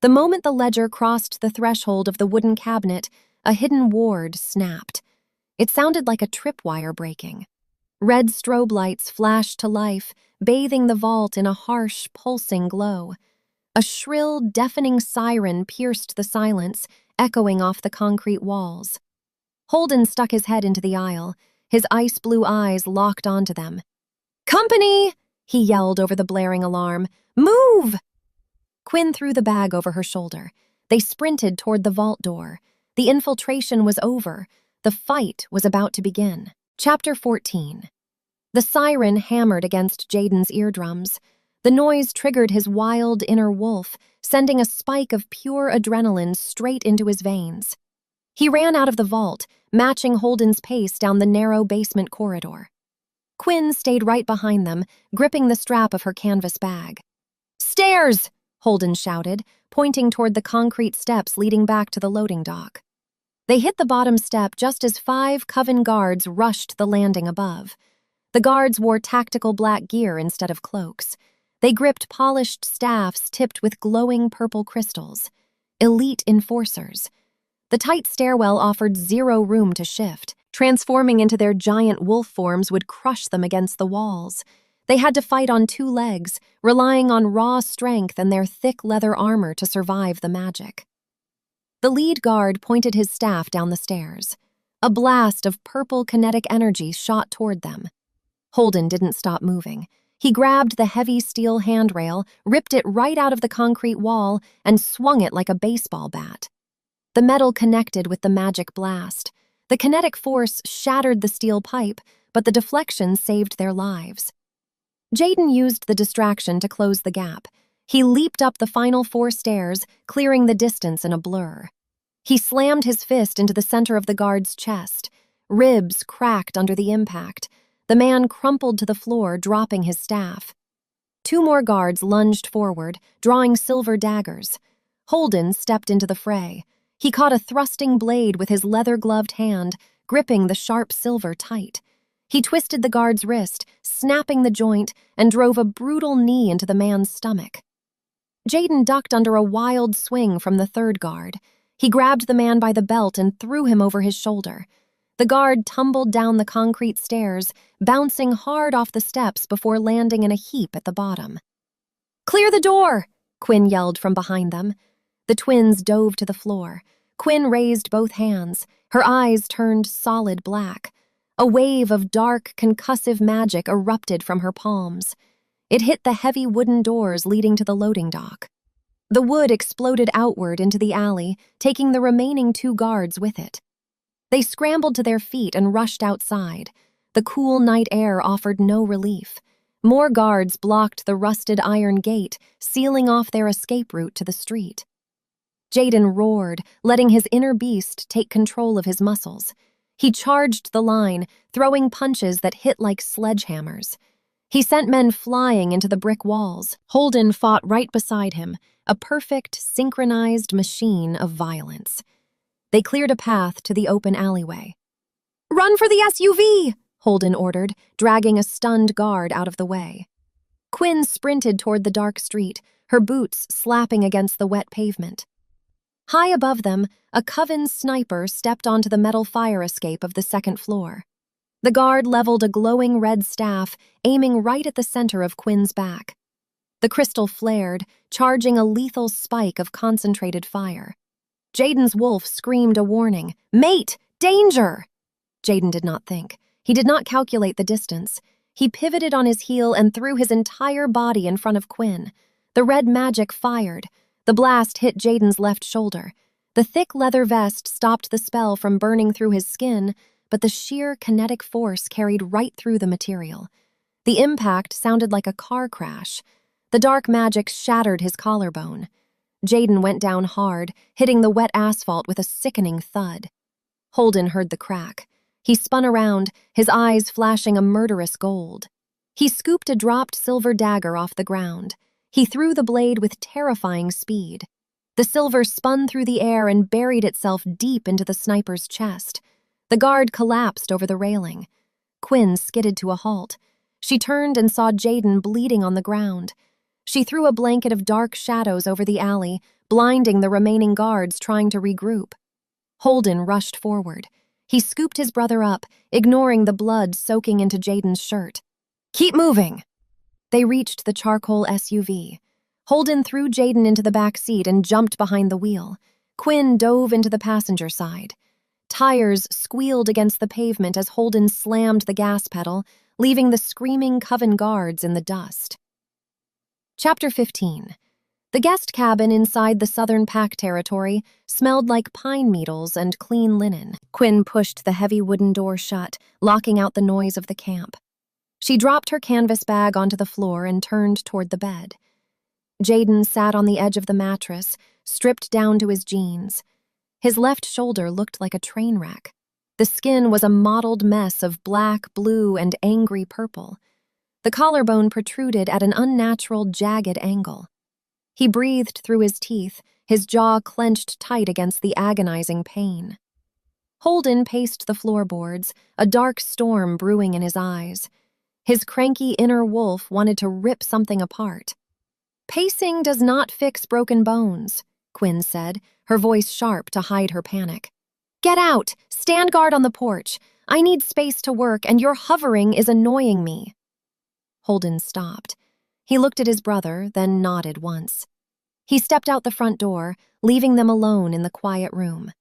The moment the ledger crossed the threshold of the wooden cabinet, a hidden ward snapped. It sounded like a tripwire breaking. Red strobe lights flashed to life, bathing the vault in a harsh, pulsing glow. A shrill, deafening siren pierced the silence, echoing off the concrete walls. Holden stuck his head into the aisle, his ice-blue eyes locked onto them. "Company!" he yelled over the blaring alarm. "Move!" Quinn threw the bag over her shoulder. They sprinted toward the vault door. The infiltration was over. The fight was about to begin. Chapter 14. The siren hammered against Jayden's eardrums. The noise triggered his wild inner wolf, sending a spike of pure adrenaline straight into his veins. He ran out of the vault, matching Holden's pace down the narrow basement corridor. Quinn stayed right behind them, gripping the strap of her canvas bag. "Stairs!" Holden shouted, pointing toward the concrete steps leading back to the loading dock. They hit the bottom step just as 5 Coven guards rushed the landing above. The guards wore tactical black gear instead of cloaks. They gripped polished staffs tipped with glowing purple crystals. Elite enforcers. The tight stairwell offered zero room to shift. Transforming into their giant wolf forms would crush them against the walls. They had to fight on 2 legs, relying on raw strength and their thick leather armor to survive the magic. The lead guard pointed his staff down the stairs. A blast of purple kinetic energy shot toward them. Holden didn't stop moving. He grabbed the heavy steel handrail, ripped it right out of the concrete wall, and swung it like a baseball bat. The metal connected with the magic blast. The kinetic force shattered the steel pipe, but the deflection saved their lives. Jayden used the distraction to close the gap. He leaped up the final 4 stairs, clearing the distance in a blur. He slammed his fist into the center of the guard's chest. Ribs cracked under the impact. The man crumpled to the floor, dropping his staff. 2 more guards lunged forward, drawing silver daggers. Holden stepped into the fray. He caught a thrusting blade with his leather-gloved hand, gripping the sharp silver tight. He twisted the guard's wrist, snapping the joint, and drove a brutal knee into the man's stomach. Jayden ducked under a wild swing from the 3rd guard. He grabbed the man by the belt and threw him over his shoulder. The guard tumbled down the concrete stairs, bouncing hard off the steps before landing in a heap at the bottom. "Clear the door!" Quinn yelled from behind them. The twins dove to the floor. Quinn raised both hands. Her eyes turned solid black. A wave of dark, concussive magic erupted from her palms. It hit the heavy wooden doors leading to the loading dock. The wood exploded outward into the alley, taking the remaining 2 guards with it. They scrambled to their feet and rushed outside. The cool night air offered no relief. More guards blocked the rusted iron gate, sealing off their escape route to the street. Jayden roared, letting his inner beast take control of his muscles. He charged the line, throwing punches that hit like sledgehammers. He sent men flying into the brick walls. Holden fought right beside him, a perfect, synchronized machine of violence. They cleared a path to the open alleyway. "Run for the SUV!" Holden ordered, dragging a stunned guard out of the way. Quinn sprinted toward the dark street, her boots slapping against the wet pavement. High above them, a Coven sniper stepped onto the metal fire escape of the 2nd floor. The guard leveled a glowing red staff, aiming right at the center of Quinn's back. The crystal flared, charging a lethal spike of concentrated fire. Jayden's wolf screamed a warning. "Mate! Danger!" Jayden did not think. He did not calculate the distance. He pivoted on his heel and threw his entire body in front of Quinn. The red magic fired. The blast hit Jayden's left shoulder. The thick leather vest stopped the spell from burning through his skin, but the sheer kinetic force carried right through the material. The impact sounded like a car crash. The dark magic shattered his collarbone. Jayden went down hard, hitting the wet asphalt with a sickening thud. Holden heard the crack. He spun around, his eyes flashing a murderous gold. He scooped a dropped silver dagger off the ground. He threw the blade with terrifying speed. The silver spun through the air and buried itself deep into the sniper's chest. The guard collapsed over the railing. Quinn skidded to a halt. She turned and saw Jayden bleeding on the ground. She threw a blanket of dark shadows over the alley, blinding the remaining guards trying to regroup. Holden rushed forward. He scooped his brother up, ignoring the blood soaking into Jayden's shirt. "Keep moving!" They reached the charcoal SUV. Holden threw Jayden into the back seat and jumped behind the wheel. Quinn dove into the passenger side. Tires squealed against the pavement as Holden slammed the gas pedal, leaving the screaming Coven guards in the dust. Chapter 15. The guest cabin inside the southern pack territory smelled like pine needles and clean linen. Quinn pushed the heavy wooden door shut, locking out the noise of the camp. She dropped her canvas bag onto the floor and turned toward the bed. Jayden sat on the edge of the mattress, stripped down to his jeans. His left shoulder looked like a train wreck. The skin was a mottled mess of black, blue, and angry purple. The collarbone protruded at an unnatural, jagged angle. He breathed through his teeth, his jaw clenched tight against the agonizing pain. Holden paced the floorboards, a dark storm brewing in his eyes. His cranky inner wolf wanted to rip something apart. "Pacing does not fix broken bones," Quinn said, her voice sharp to hide her panic. "Get out! Stand guard on the porch. I need space to work, and your hovering is annoying me." Holden stopped. He looked at his brother, then nodded once. He stepped out the front door, leaving them alone in the quiet room.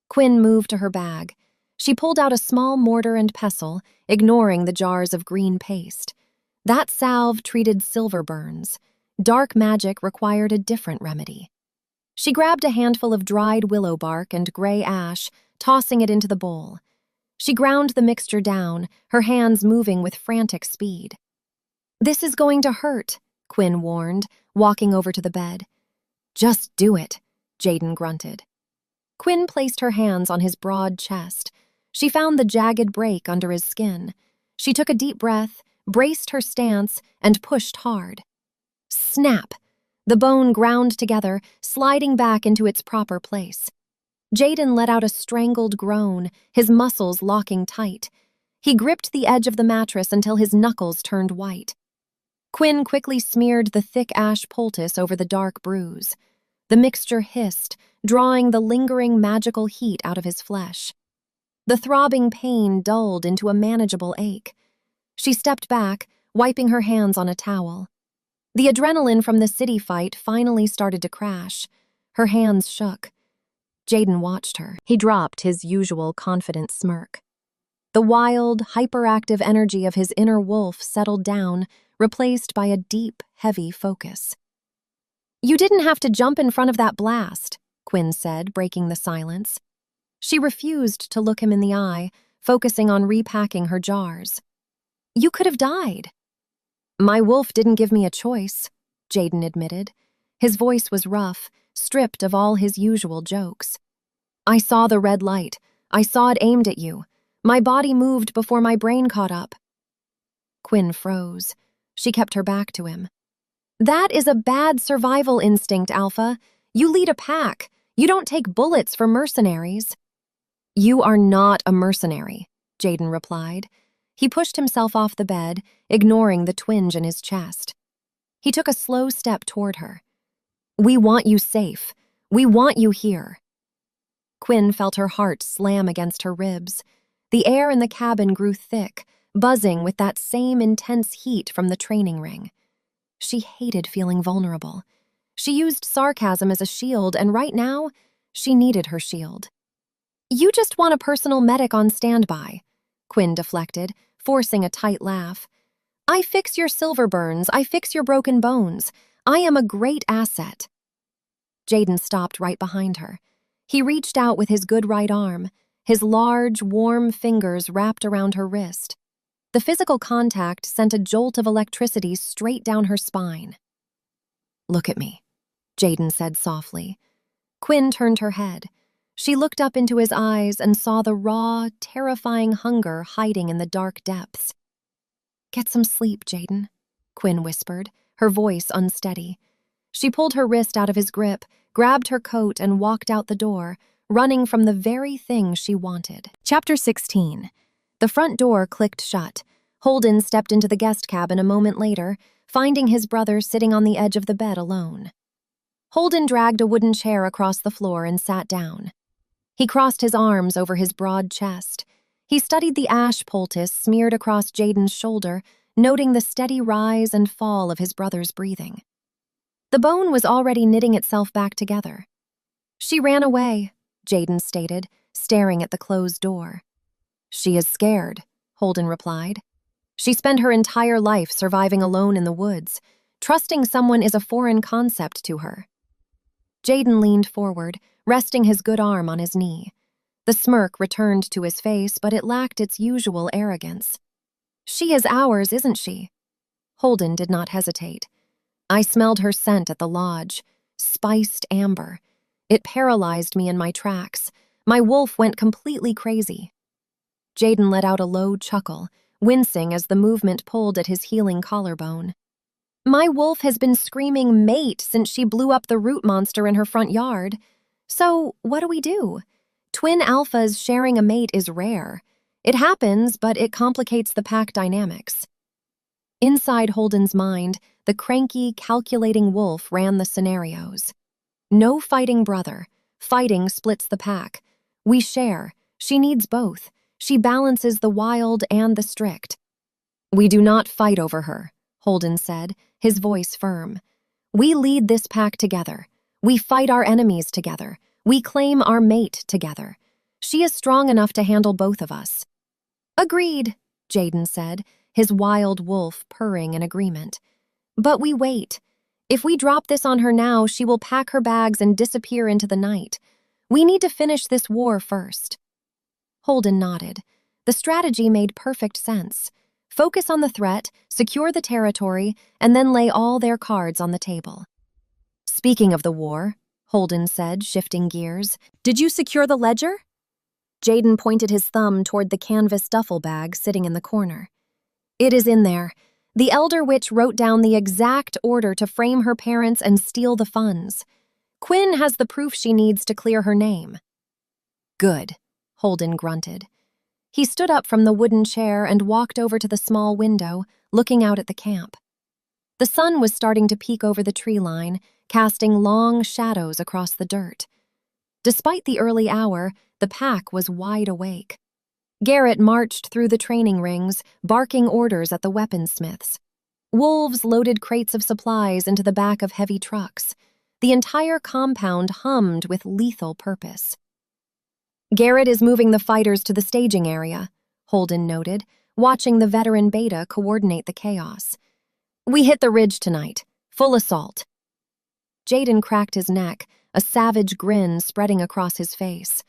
Quinn moved to her bag. She pulled out a small mortar and pestle, ignoring the jars of green paste. That salve treated silver burns. Dark magic required a different remedy. She grabbed a handful of dried willow bark and gray ash, tossing it into the bowl. She ground the mixture down, her hands moving with frantic speed. "This is going to hurt," Quinn warned, walking over to the bed. "Just do it," Jayden grunted. Quinn placed her hands on his broad chest. She found the jagged break under his skin. She took a deep breath, braced her stance, and pushed hard. Snap! The bone ground together, sliding back into its proper place. Jayden let out a strangled groan, his muscles locking tight. He gripped the edge of the mattress until his knuckles turned white. Quinn quickly smeared the thick ash poultice over the dark bruise. The mixture hissed, drawing the lingering magical heat out of his flesh. The throbbing pain dulled into a manageable ache. She stepped back, wiping her hands on a towel. The adrenaline from the city fight finally started to crash. Her hands shook. Jayden watched her. He dropped his usual confident smirk. The wild, hyperactive energy of his inner wolf settled down, replaced by a deep, heavy focus. "You didn't have to jump in front of that blast," Quinn said, breaking the silence. She refused to look him in the eye, focusing on repacking her jars. "You could have died." "My wolf didn't give me a choice," Jayden admitted. His voice was rough, stripped of all his usual jokes. "I saw the red light. I saw it aimed at you. My body moved before my brain caught up." Quinn froze. She kept her back to him. "That is a bad survival instinct, Alpha. You lead a pack. You don't take bullets for mercenaries." "You are not a mercenary," Jayden replied. He pushed himself off the bed, ignoring the twinge in his chest. He took a slow step toward her. "We want you safe. We want you here." Quinn felt her heart slam against her ribs. The air in the cabin grew thick, buzzing with that same intense heat from the training ring. She hated feeling vulnerable. She used sarcasm as a shield, and right now, she needed her shield. "You just want a personal medic on standby," Quinn deflected, forcing a tight laugh. "I fix your silver burns, I fix your broken bones. I am a great asset." Jayden stopped right behind her. He reached out with his good right arm, his large, warm fingers wrapped around her wrist. The physical contact sent a jolt of electricity straight down her spine. "Look at me," Jayden said softly. Quinn turned her head. She looked up into his eyes and saw the raw, terrifying hunger hiding in the dark depths. "Get some sleep, Jayden," Quinn whispered, her voice unsteady. She pulled her wrist out of his grip, grabbed her coat, and walked out the door, running from the very thing she wanted. Chapter 16. The front door clicked shut. Holden stepped into the guest cabin a moment later, finding his brother sitting on the edge of the bed alone. Holden dragged a wooden chair across the floor and sat down. He crossed his arms over his broad chest. He studied the ash poultice smeared across Jayden's shoulder, noting the steady rise and fall of his brother's breathing. The bone was already knitting itself back together. "She ran away," Jayden stated, staring at the closed door. "She is scared," Holden replied. "She spent her entire life surviving alone in the woods. Trusting someone is a foreign concept to her." Jayden leaned forward, resting his good arm on his knee. The smirk returned to his face, but it lacked its usual arrogance. "She is ours, isn't she?" Holden did not hesitate. "I smelled her scent at the lodge. Spiced amber. It paralyzed me in my tracks. My wolf went completely crazy." Jayden let out a low chuckle, wincing as the movement pulled at his healing collarbone. "My wolf has been screaming mate since she blew up the root monster in her front yard. So, what do we do? Twin alphas sharing a mate is rare. It happens, but it complicates the pack dynamics." Inside Holden's mind, the cranky, calculating wolf ran the scenarios. "No fighting brother. Fighting splits the pack. We share. She needs both. She balances the wild and the strict." "We do not fight over her," Holden said, his voice firm. "We lead this pack together. We fight our enemies together. We claim our mate together. She is strong enough to handle both of us." "Agreed," Jayden said, his wild wolf purring in agreement. "But we wait. If we drop this on her now, she will pack her bags and disappear into the night. We need to finish this war first." Holden nodded. The strategy made perfect sense. Focus on the threat, secure the territory, and then lay all their cards on the table. "Speaking of the war," Holden said, shifting gears, "did you secure the ledger?" Jayden pointed his thumb toward the canvas duffel bag sitting in the corner. "It is in there. The Elder Witch wrote down the exact order to frame her parents and steal the funds. Quinn has the proof she needs to clear her name." "Good," Holden grunted. He stood up from the wooden chair and walked over to the small window, looking out at the camp. The sun was starting to peek over the tree line, casting long shadows across the dirt. Despite the early hour, the pack was wide awake. Garrett marched through the training rings, barking orders at the weaponsmiths. Wolves loaded crates of supplies into the back of heavy trucks. The entire compound hummed with lethal purpose. "Garrett is moving the fighters to the staging area," Holden noted, watching the veteran Beta coordinate the chaos. "We hit the ridge tonight. Full assault." Jayden cracked his neck, a savage grin spreading across his face.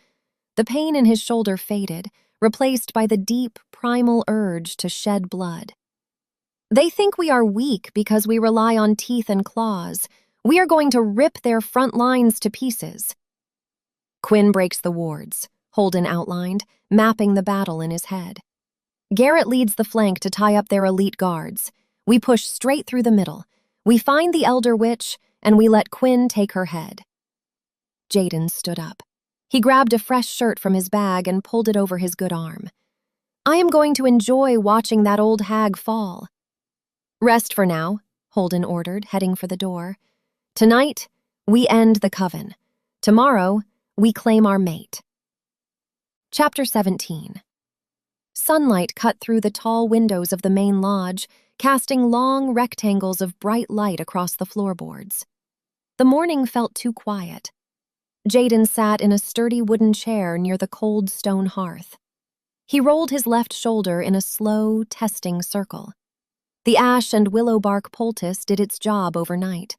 The pain in his shoulder faded, replaced by the deep, primal urge to shed blood. "They think we are weak because we rely on teeth and claws. We are going to rip their front lines to pieces." "Quinn breaks the wards," Holden outlined, mapping the battle in his head. "Garrett leads the flank to tie up their elite guards. We push straight through the middle. We find the Elder Witch, and we let Quinn take her head." Jayden stood up. He grabbed a fresh shirt from his bag and pulled it over his good arm. "I am going to enjoy watching that old hag fall." "Rest for now," Holden ordered, heading for the door. "Tonight, we end the Coven. Tomorrow, we claim our mate." Chapter 17. Sunlight cut through the tall windows of the main lodge, casting long rectangles of bright light across the floorboards. The morning felt too quiet. Jayden sat in a sturdy wooden chair near the cold stone hearth. He rolled his left shoulder in a slow, testing circle. The ash and willow bark poultice did its job overnight.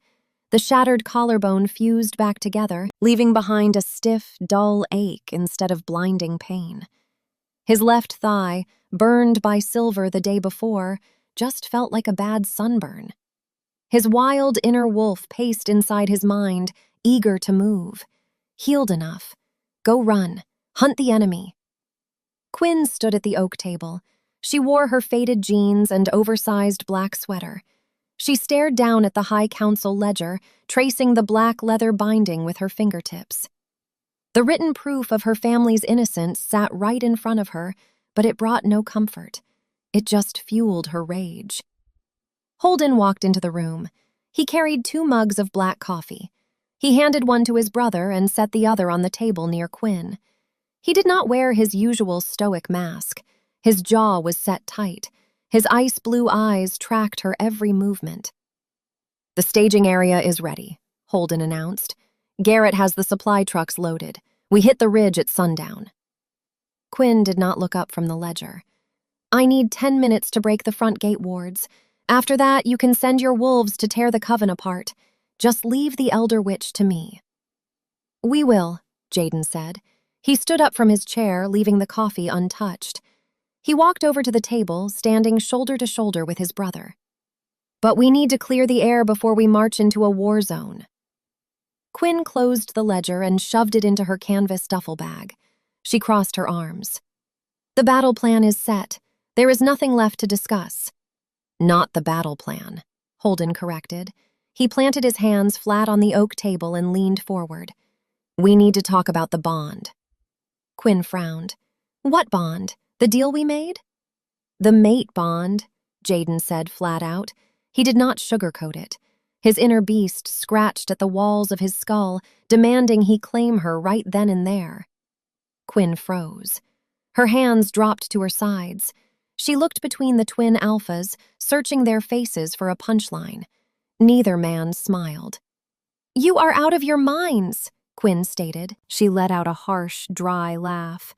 The shattered collarbone fused back together, leaving behind a stiff, dull ache instead of blinding pain. His left thigh, burned by silver the day before, just felt like a bad sunburn. His wild inner wolf paced inside his mind, eager to move. Healed enough. Go run. Hunt the enemy. Quinn stood at the oak table. She wore her faded jeans and oversized black sweater. She stared down at the High Council ledger, tracing the black leather binding with her fingertips. The written proof of her family's innocence sat right in front of her, but it brought no comfort. It just fueled her rage. Holden walked into the room. He carried 2 mugs of black coffee. He handed one to his brother and set the other on the table near Quinn. He did not wear his usual stoic mask. His jaw was set tight. His ice blue eyes tracked her every movement. "The staging area is ready," Holden announced. "Garrett has the supply trucks loaded. We hit the ridge at sundown." Quinn did not look up from the ledger. "I need 10 minutes to break the front gate wards. After that, you can send your wolves to tear the Coven apart. Just leave the Elder Witch to me." "We will," Jayden said. He stood up from his chair, leaving the coffee untouched. He walked over to the table, standing shoulder to shoulder with his brother. "But we need to clear the air before we march into a war zone." Quinn closed the ledger and shoved it into her canvas duffel bag. She crossed her arms. "The battle plan is set. There is nothing left to discuss." "Not the battle plan," Holden corrected. He planted his hands flat on the oak table and leaned forward. "We need to talk about the bond." Quinn frowned. "What bond? The deal we made?" "The mate bond," Jayden said flat out. He did not sugarcoat it. His inner beast scratched at the walls of his skull, demanding he claim her right then and there. Quinn froze. Her hands dropped to her sides. She looked between the twin alphas, searching their faces for a punchline. Neither man smiled. "You are out of your minds," Quinn stated. She let out a harsh, dry laugh.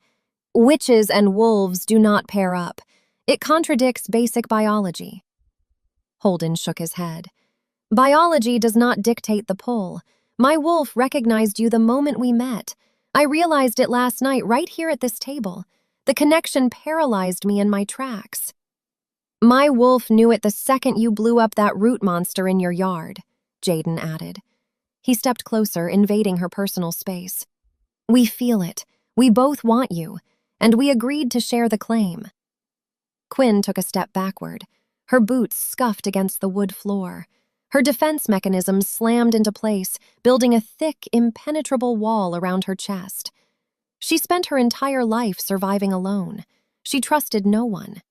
"Witches and wolves do not pair up. It contradicts basic biology." Holden shook his head. "Biology does not dictate the pull. My wolf recognized you the moment we met. I realized it last night right here at this table. The connection paralyzed me in my tracks." "My wolf knew it the second you blew up that root monster in your yard," Jayden added. He stepped closer, invading her personal space. "We feel it. We both want you. And we agreed to share the claim." Quinn took a step backward. Her boots scuffed against the wood floor. Her defense mechanisms slammed into place, building a thick, impenetrable wall around her chest. She spent her entire life surviving alone. She trusted no one.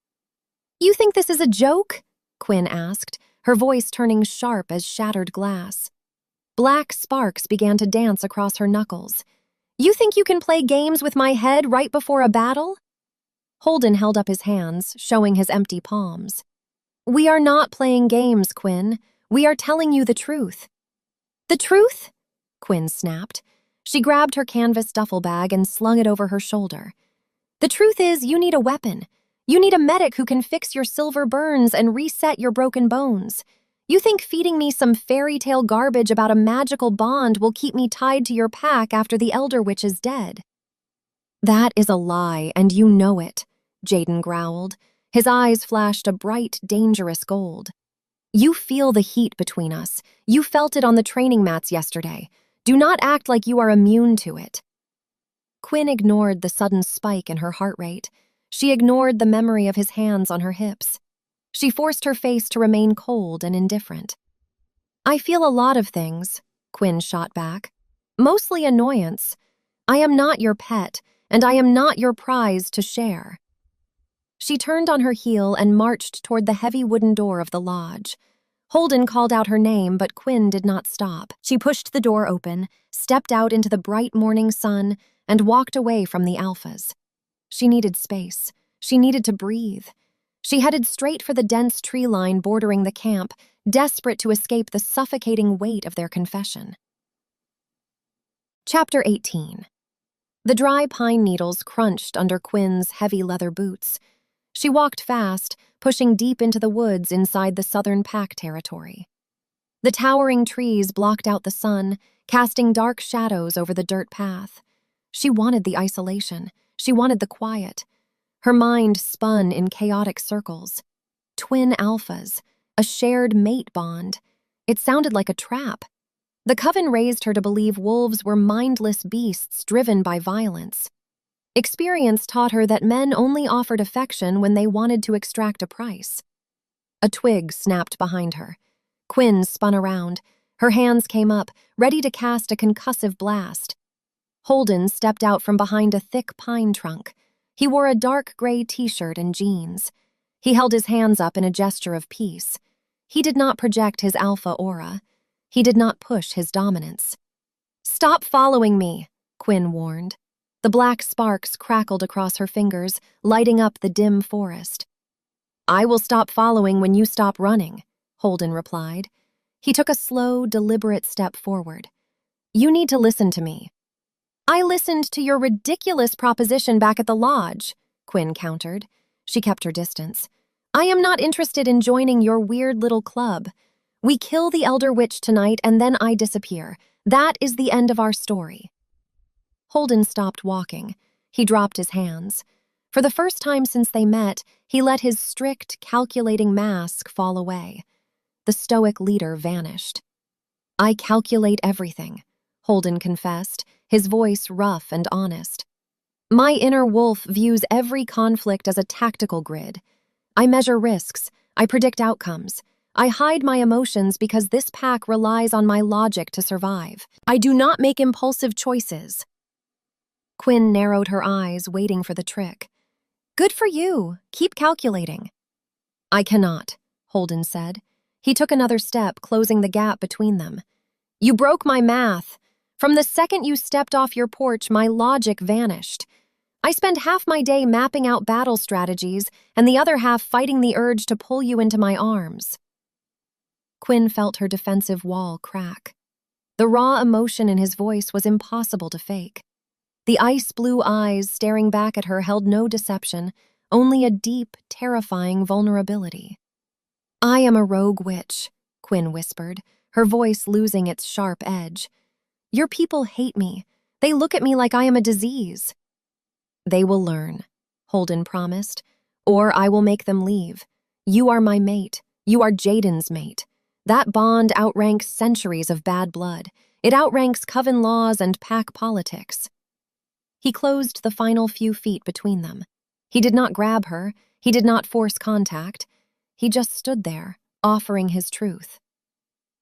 "You think this is a joke?" Quinn asked, her voice turning sharp as shattered glass. Black sparks began to dance across her knuckles. "You think you can play games with my head right before a battle?" Holden held up his hands, showing his empty palms. "We are not playing games, Quinn. We are telling you the truth." "The truth?" Quinn snapped. She grabbed her canvas duffel bag and slung it over her shoulder. "The truth is, you need a weapon. You need a medic who can fix your silver burns and reset your broken bones. You think feeding me some fairy tale garbage about a magical bond will keep me tied to your pack after the Elder Witch is dead." "That is a lie, and you know it," Jayden growled. His eyes flashed a bright, dangerous gold. "You feel the heat between us. You felt it on the training mats yesterday. Do not act like you are immune to it." Quinn ignored the sudden spike in her heart rate. She ignored the memory of his hands on her hips. She forced her face to remain cold and indifferent. "I feel a lot of things," Quinn shot back. "Mostly annoyance. I am not your pet, and I am not your prize to share." She turned on her heel and marched toward the heavy wooden door of the lodge. Holden called out her name, but Quinn did not stop. She pushed the door open, stepped out into the bright morning sun, and walked away from the alphas. She needed space. She needed to breathe. She headed straight for the dense tree line bordering the camp, desperate to escape the suffocating weight of their confession. Chapter 18. The dry pine needles crunched under Quinn's heavy leather boots. She walked fast, pushing deep into the woods inside the southern pack territory. The towering trees blocked out the sun, casting dark shadows over the dirt path. She wanted the isolation. She wanted the quiet. Her mind spun in chaotic circles. Twin alphas, a shared mate bond. It sounded like a trap. The Coven raised her to believe wolves were mindless beasts driven by violence. Experience taught her that men only offered affection when they wanted to extract a price. A twig snapped behind her. Quinn spun around. Her hands came up, ready to cast a concussive blast. Holden stepped out from behind a thick pine trunk. He wore a dark gray t-shirt and jeans. He held his hands up in a gesture of peace. He did not project his alpha aura. He did not push his dominance. "Stop following me," Quinn warned. The black sparks crackled across her fingers, lighting up the dim forest. "I will stop following when you stop running," Holden replied. He took a slow, deliberate step forward. "You need to listen to me." "I listened to your ridiculous proposition back at the lodge," Quinn countered. She kept her distance. "I am not interested in joining your weird little club. We kill the Elder Witch tonight and then I disappear. That is the end of our story." Holden stopped walking. He dropped his hands. For the first time since they met, he let his strict, calculating mask fall away. The stoic leader vanished. "I calculate everything," Holden confessed, his voice rough and honest. "My inner wolf views every conflict as a tactical grid. I measure risks, I predict outcomes. I hide my emotions because this pack relies on my logic to survive. I do not make impulsive choices." Quinn narrowed her eyes, waiting for the trick. "Good for you. Keep calculating." "I cannot," Holden said. He took another step, closing the gap between them. "You broke my math. From the second you stepped off your porch, my logic vanished. I spend half my day mapping out battle strategies and the other half fighting the urge to pull you into my arms." Quinn felt her defensive wall crack. The raw emotion in his voice was impossible to fake. The ice-blue eyes staring back at her held no deception, only a deep, terrifying vulnerability. "I am a rogue witch," Quinn whispered, her voice losing its sharp edge. "Your people hate me. They look at me like I am a disease." "They will learn," Holden promised, "or I will make them leave. You are my mate. You are Jayden's mate. That bond outranks centuries of bad blood. It outranks Coven laws and pack politics." He closed the final few feet between them. He did not grab her. He did not force contact. He just stood there, offering his truth.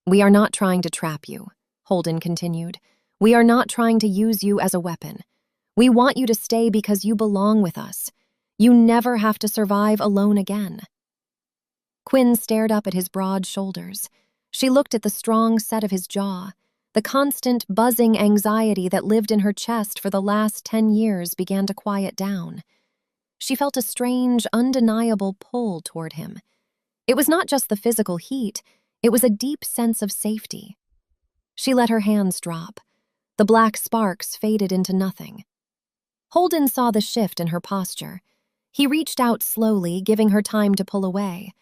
"We are not trying to trap you," Holden continued. "We are not trying to use you as a weapon. We want you to stay because you belong with us. You never have to survive alone again." Quinn stared up at his broad shoulders. She looked at the strong set of his jaw. The constant, buzzing anxiety that lived in her chest for the last 10 years began to quiet down. She felt a strange, undeniable pull toward him. It was not just the physical heat, it was a deep sense of safety. She let her hands drop. The black sparks faded into nothing. Holden saw the shift in her posture. He reached out slowly, giving her time to pull away.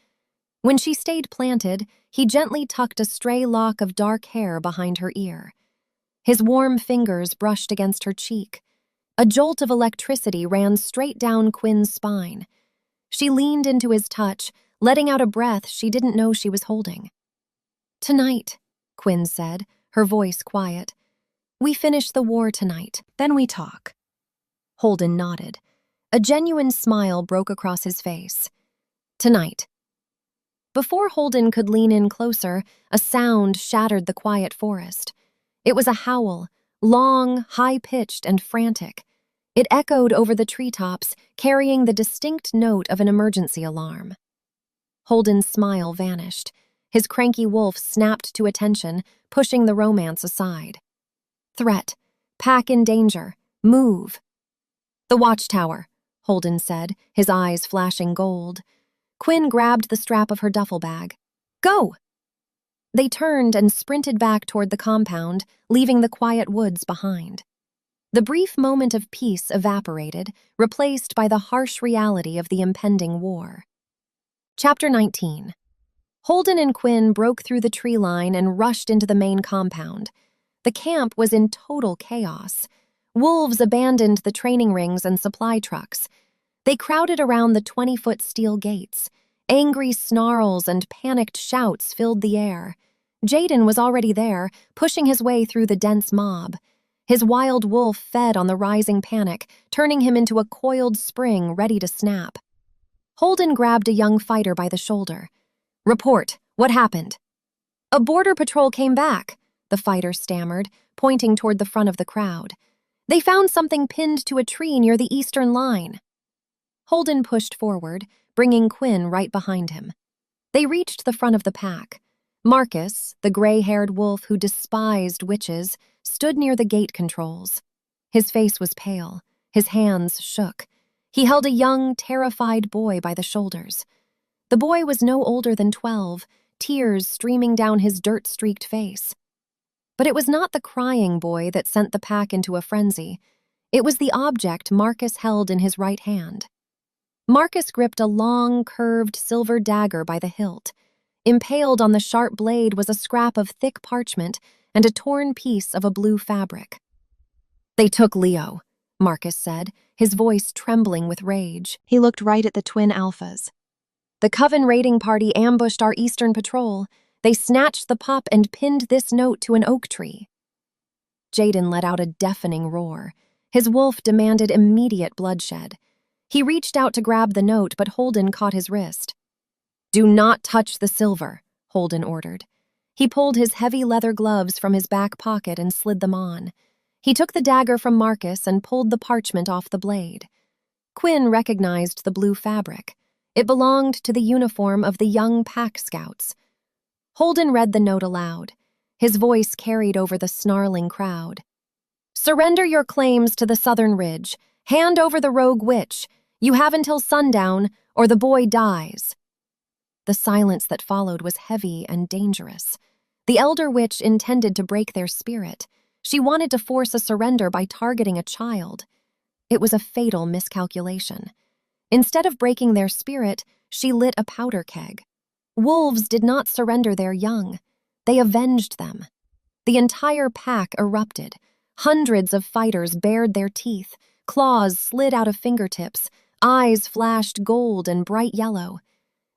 When she stayed planted, he gently tucked a stray lock of dark hair behind her ear. His warm fingers brushed against her cheek. A jolt of electricity ran straight down Quinn's spine. She leaned into his touch, letting out a breath she didn't know she was holding. "Tonight," Quinn said, her voice quiet. "We finish the war tonight, then we talk." Holden nodded. A genuine smile broke across his face. "Tonight." Before Holden could lean in closer, a sound shattered the quiet forest. It was a howl, long, high-pitched, and frantic. It echoed over the treetops, carrying the distinct note of an emergency alarm. Holden's smile vanished. His cranky wolf snapped to attention, pushing the romance aside. "Threat. Pack in danger. Move." "The watchtower," Holden said, his eyes flashing gold. Quinn grabbed the strap of her duffel bag. "Go!" They turned and sprinted back toward the compound, leaving the quiet woods behind. The brief moment of peace evaporated, replaced by the harsh reality of the impending war. Chapter 19. Holden and Quinn broke through the tree line and rushed into the main compound. The camp was in total chaos. Wolves abandoned the training rings and supply trucks. They crowded around the 20-foot steel gates. Angry snarls and panicked shouts filled the air. Jayden was already there, pushing his way through the dense mob. His wild wolf fed on the rising panic, turning him into a coiled spring ready to snap. Holden grabbed a young fighter by the shoulder. "Report. What happened?" "A border patrol came back," the fighter stammered, pointing toward the front of the crowd. "They found something pinned to a tree near the eastern line." Holden pushed forward, bringing Quinn right behind him. They reached the front of the pack. Marcus, the gray-haired wolf who despised witches, stood near the gate controls. His face was pale. His hands shook. He held a young, terrified boy by the shoulders. The boy was no older than 12, tears streaming down his dirt-streaked face. But it was not the crying boy that sent the pack into a frenzy. It was the object Marcus held in his right hand. Marcus gripped a long, curved silver dagger by the hilt. Impaled on the sharp blade was a scrap of thick parchment and a torn piece of a blue fabric. "They took Leo," Marcus said, his voice trembling with rage. He looked right at the twin Alphas. "The Coven raiding party ambushed our eastern patrol. They snatched the pup and pinned this note to an oak tree." Jayden let out a deafening roar. His wolf demanded immediate bloodshed. He reached out to grab the note, but Holden caught his wrist. "Do not touch the silver," Holden ordered. He pulled his heavy leather gloves from his back pocket and slid them on. He took the dagger from Marcus and pulled the parchment off the blade. Quinn recognized the blue fabric. It belonged to the uniform of the young pack scouts. Holden read the note aloud. His voice carried over the snarling crowd. "Surrender your claims to the southern ridge. Hand over the rogue witch. You have until sundown, or the boy dies." The silence that followed was heavy and dangerous. The elder witch intended to break their spirit. She wanted to force a surrender by targeting a child. It was a fatal miscalculation. Instead of breaking their spirit, she lit a powder keg. Wolves did not surrender their young. They avenged them. The entire pack erupted. Hundreds of fighters bared their teeth. Claws slid out of fingertips. Eyes flashed gold and bright yellow.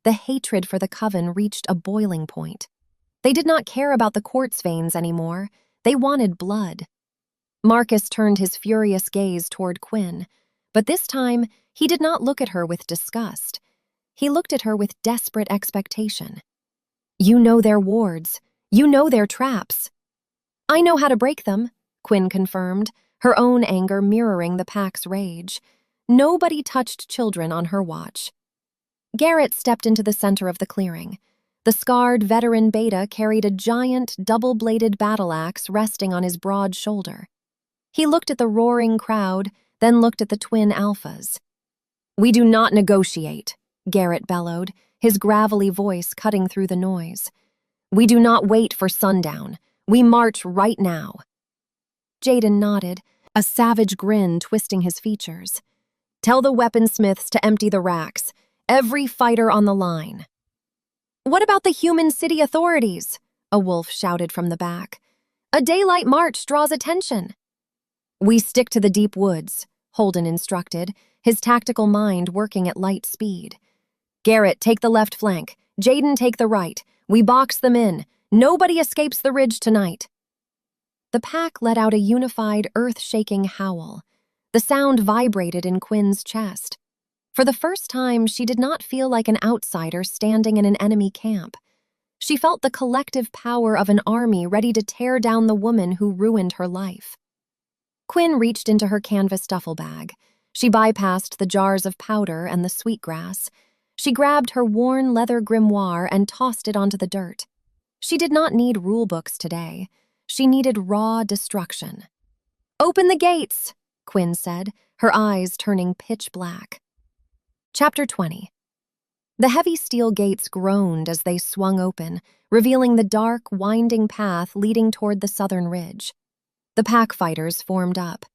The hatred for the Coven reached a boiling point. They did not care about the quartz veins anymore. They wanted blood. Marcus turned his furious gaze toward Quinn, but this time he did not look at her with disgust. He looked at her with desperate expectation. "You know their wards. You know their traps." "I know how to break them," Quinn confirmed, her own anger mirroring the pack's rage. Nobody touched children on her watch. Garrett stepped into the center of the clearing. The scarred veteran Beta carried a giant, double-bladed battle axe resting on his broad shoulder. He looked at the roaring crowd, then looked at the twin Alphas. "We do not negotiate," Garrett bellowed, his gravelly voice cutting through the noise. "We do not wait for sundown. We march right now." Jayden nodded, a savage grin twisting his features. "Tell the weaponsmiths to empty the racks. Every fighter on the line." "What about the human city authorities?" a wolf shouted from the back. "A daylight march draws attention." "We stick to the deep woods," Holden instructed, his tactical mind working at light speed. "Garrett, take the left flank. Jayden, take the right. We box them in. Nobody escapes the ridge tonight." The pack let out a unified, earth-shaking howl. The sound vibrated in Quinn's chest. For the first time, she did not feel like an outsider standing in an enemy camp. She felt the collective power of an army ready to tear down the woman who ruined her life. Quinn reached into her canvas duffel bag. She bypassed the jars of powder and the sweetgrass. She grabbed her worn leather grimoire and tossed it onto the dirt. She did not need rulebooks today. She needed raw destruction. "Open the gates," Quinn said, her eyes turning pitch black. Chapter 20. The heavy steel gates groaned as they swung open, revealing the dark, winding path leading toward the southern ridge. The pack fighters formed up.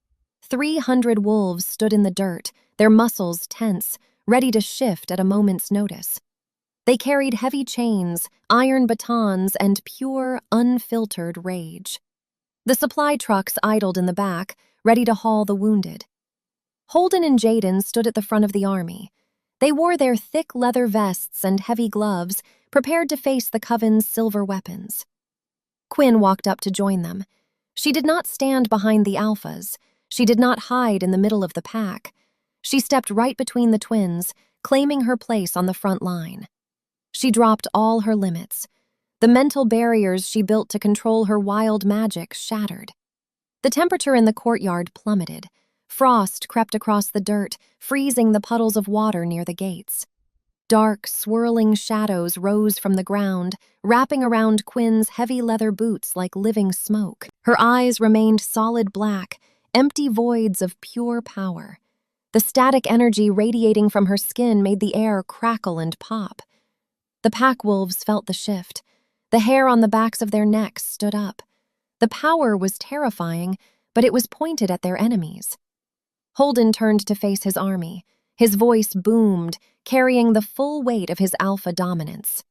300 wolves stood in the dirt, their muscles tense, ready to shift at a moment's notice. They carried heavy chains, iron batons, and pure, unfiltered rage. The supply trucks idled in the back, ready to haul the wounded. Holden and Jayden stood at the front of the army. They wore their thick leather vests and heavy gloves, prepared to face the Coven's silver weapons. Quinn walked up to join them. She did not stand behind the Alphas. She did not hide in the middle of the pack. She stepped right between the twins, claiming her place on the front line. She dropped all her limits. The mental barriers she built to control her wild magic shattered. The temperature in the courtyard plummeted. Frost crept across the dirt, freezing the puddles of water near the gates. Dark, swirling shadows rose from the ground, wrapping around Quinn's heavy leather boots like living smoke. Her eyes remained solid black, empty voids of pure power. The static energy radiating from her skin made the air crackle and pop. The pack wolves felt the shift. The hair on the backs of their necks stood up. The power was terrifying, but it was pointed at their enemies. Holden turned to face his army. His voice boomed, carrying the full weight of his alpha dominance.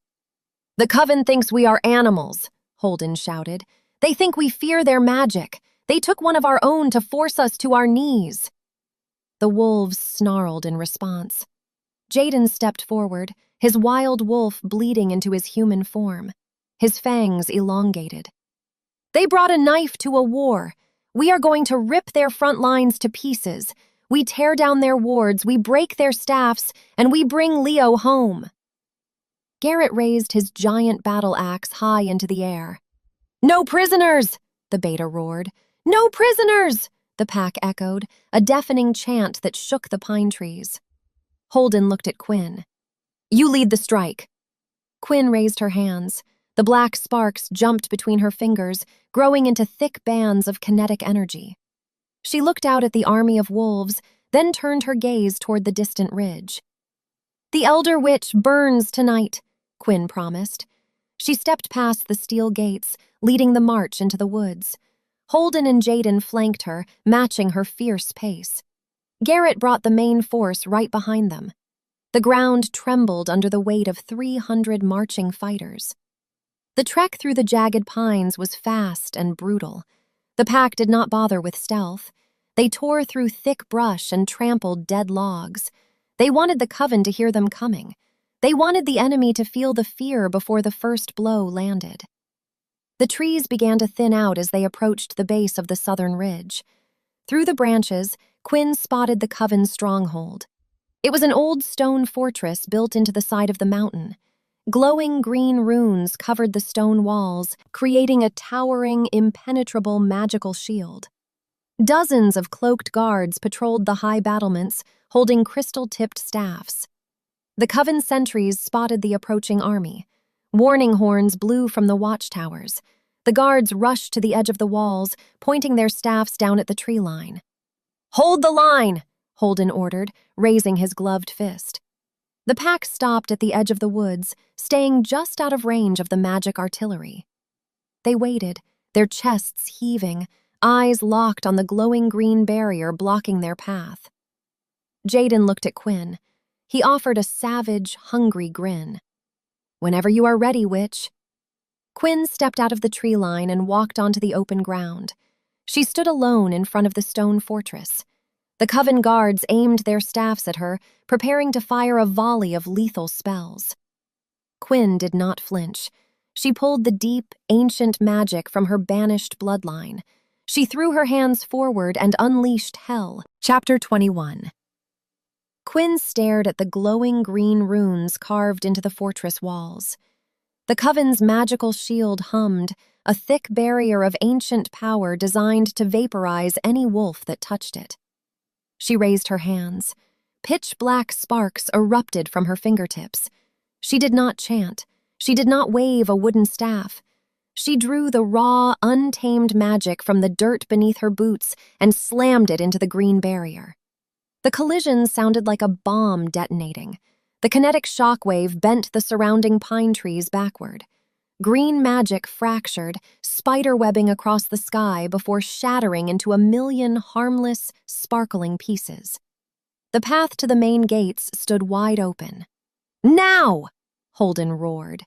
"The Coven thinks we are animals," Holden shouted. "They think we fear their magic. They took one of our own to force us to our knees." The wolves snarled in response. Jayden stepped forward, his wild wolf bleeding into his human form, his fangs elongated. "They brought a knife to a war. We are going to rip their front lines to pieces. We tear down their wards, we break their staffs, and we bring Leo home." Garrett raised his giant battle axe high into the air. "No prisoners!" the beta roared. "No prisoners!" the pack echoed, a deafening chant that shook the pine trees. Holden looked at Quinn. "You lead the strike." Quinn raised her hands. The black sparks jumped between her fingers, growing into thick bands of kinetic energy. She looked out at the army of wolves, then turned her gaze toward the distant ridge. "The Elder Witch burns tonight," Quinn promised. She stepped past the steel gates, leading the march into the woods. Holden and Jayden flanked her, matching her fierce pace. Garrett brought the main force right behind them. The ground trembled under the weight of 300 marching fighters. The trek through the Jagged Pines was fast and brutal. The pack did not bother with stealth. They tore through thick brush and trampled dead logs. They wanted the Coven to hear them coming. They wanted the enemy to feel the fear before the first blow landed. The trees began to thin out as they approached the base of the southern ridge. Through the branches, Quinn spotted the Coven's stronghold. It was an old stone fortress built into the side of the mountain. Glowing green runes covered the stone walls, creating a towering, impenetrable magical shield. Dozens of cloaked guards patrolled the high battlements, holding crystal-tipped staffs. The Coven sentries spotted the approaching army. Warning horns blew from the watchtowers. The guards rushed to the edge of the walls, pointing their staffs down at the tree line. "Hold the line!" Holden ordered, raising his gloved fist. The pack stopped at the edge of the woods, staying just out of range of the magic artillery. They waited, their chests heaving, eyes locked on the glowing green barrier blocking their path. Jayden looked at Quinn. He offered a savage, hungry grin. "Whenever you are ready, witch." Quinn stepped out of the tree line and walked onto the open ground. She stood alone in front of the stone fortress. The Coven guards aimed their staffs at her, preparing to fire a volley of lethal spells. Quinn did not flinch. She pulled the deep, ancient magic from her banished bloodline. She threw her hands forward and unleashed hell. Chapter 21. Quinn stared at the glowing green runes carved into the fortress walls. The Coven's magical shield hummed, a thick barrier of ancient power designed to vaporize any wolf that touched it. She raised her hands. Pitch-black sparks erupted from her fingertips. She did not chant. She did not wave a wooden staff. She drew the raw, untamed magic from the dirt beneath her boots and slammed it into the green barrier. The collision sounded like a bomb detonating. The kinetic shockwave bent the surrounding pine trees backward. Green magic fractured, spiderwebbing across the sky before shattering into a million harmless, sparkling pieces. The path to the main gates stood wide open. "Now!" Holden roared.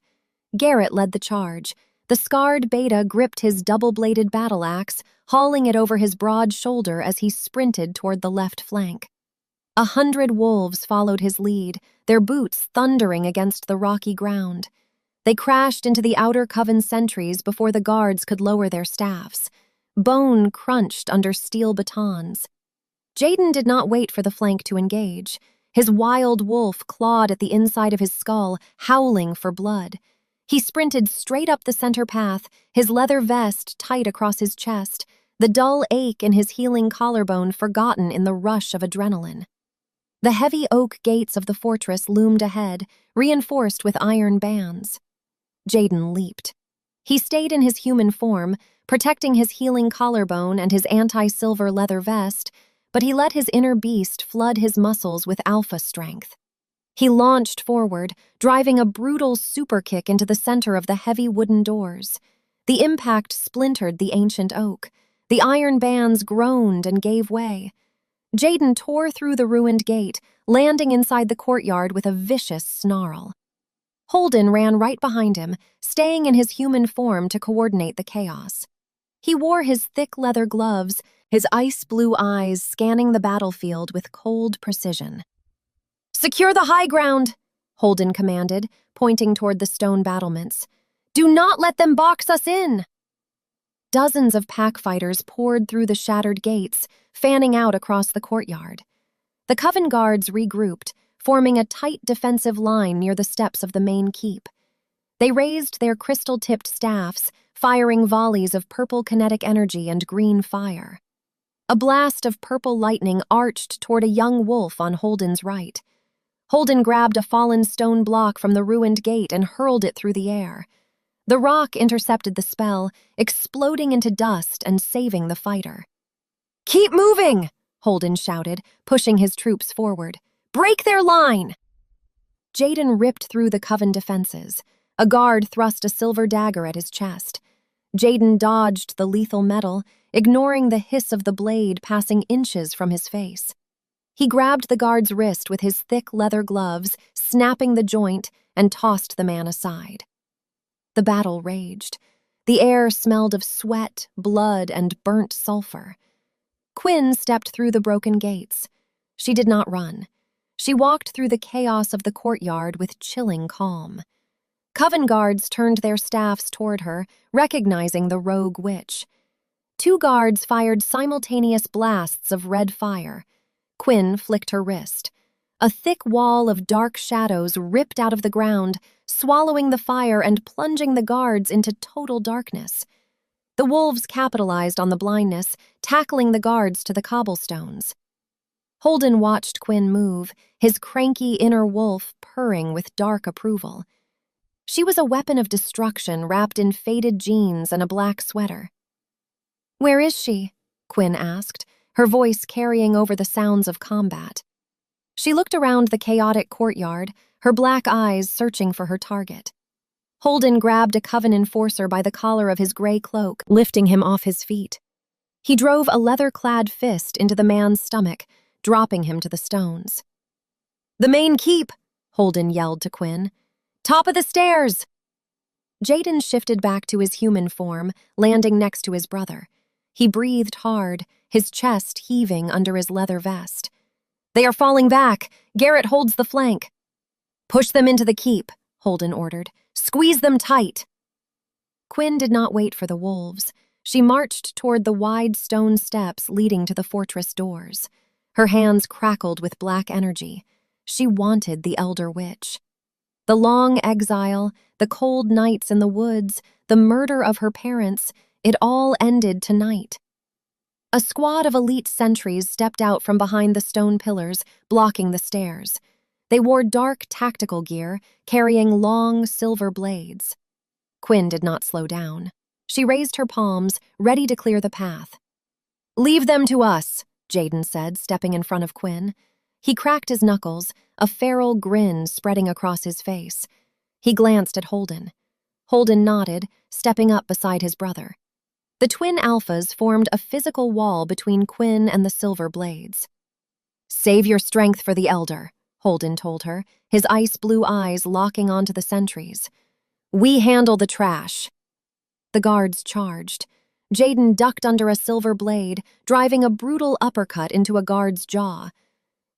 Garrett led the charge. The scarred beta gripped his double-bladed battle axe, hauling it over his broad shoulder as he sprinted toward the left flank. 100 wolves followed his lead, their boots thundering against the rocky ground. They crashed into the outer Coven sentries before the guards could lower their staffs. Bone crunched under steel batons. Jayden did not wait for the flank to engage. His wild wolf clawed at the inside of his skull, howling for blood. He sprinted straight up the center path, his leather vest tight across his chest, the dull ache in his healing collarbone forgotten in the rush of adrenaline. The heavy oak gates of the fortress loomed ahead, reinforced with iron bands. Jayden leaped. He stayed in his human form, protecting his healing collarbone and his anti-silver leather vest, but he let his inner beast flood his muscles with alpha strength. He launched forward, driving a brutal super kick into the center of the heavy wooden doors. The impact splintered the ancient oak. The iron bands groaned and gave way. Jayden tore through the ruined gate, landing inside the courtyard with a vicious snarl. Holden ran right behind him, staying in his human form to coordinate the chaos. He wore his thick leather gloves, his ice-blue eyes scanning the battlefield with cold precision. "Secure the high ground," Holden commanded, pointing toward the stone battlements. "Do not let them box us in!" Dozens of pack fighters poured through the shattered gates, fanning out across the courtyard. The Coven guards regrouped, forming a tight defensive line near the steps of the main keep. They raised their crystal-tipped staffs, firing volleys of purple kinetic energy and green fire. A blast of purple lightning arched toward a young wolf on Holden's right. Holden grabbed a fallen stone block from the ruined gate and hurled it through the air. The rock intercepted the spell, exploding into dust and saving the fighter. "Keep moving!" Holden shouted, pushing his troops forward. "Break their line!" Jayden ripped through the Coven defenses. A guard thrust a silver dagger at his chest. Jayden dodged the lethal metal, ignoring the hiss of the blade passing inches from his face. He grabbed the guard's wrist with his thick leather gloves, snapping the joint, and tossed the man aside. The battle raged. The air smelled of sweat, blood, and burnt sulfur. Quinn stepped through the broken gates. She did not run. She walked through the chaos of the courtyard with chilling calm. Coven guards turned their staffs toward her, recognizing the rogue witch. 2 guards fired simultaneous blasts of red fire. Quinn flicked her wrist. A thick wall of dark shadows ripped out of the ground, swallowing the fire and plunging the guards into total darkness. The wolves capitalized on the blindness, tackling the guards to the cobblestones. Holden watched Quinn move, his cranky inner wolf purring with dark approval. She was a weapon of destruction wrapped in faded jeans and a black sweater. "Where is she?" Quinn asked, her voice carrying over the sounds of combat. She looked around the chaotic courtyard, her black eyes searching for her target. Holden grabbed a Coven enforcer by the collar of his gray cloak, lifting him off his feet. He drove a leather-clad fist into the man's stomach, dropping him to the stones. "The main keep!" Holden yelled to Quinn. "Top of the stairs!" Jayden shifted back to his human form, landing next to his brother. He breathed hard, his chest heaving under his leather vest. "They are falling back. Garrett holds the flank." "Push them into the keep," Holden ordered. "Squeeze them tight." Quinn did not wait for the wolves. She marched toward the wide stone steps leading to the fortress doors. Her hands crackled with black energy. She wanted the Elder Witch. The long exile, the cold nights in the woods, the murder of her parents, it all ended tonight. A squad of elite sentries stepped out from behind the stone pillars, blocking the stairs. They wore dark tactical gear, carrying long silver blades. Quinn did not slow down. She raised her palms, ready to clear the path. "Leave them to us," Jayden said, stepping in front of Quinn. He cracked his knuckles, a feral grin spreading across his face. He glanced at Holden. Holden nodded, stepping up beside his brother. The twin alphas formed a physical wall between Quinn and the silver blades. "Save your strength for the Elder," Holden told her, his ice-blue eyes locking onto the sentries. "We handle the trash." The guards charged. Jayden ducked under a silver blade, driving a brutal uppercut into a guard's jaw.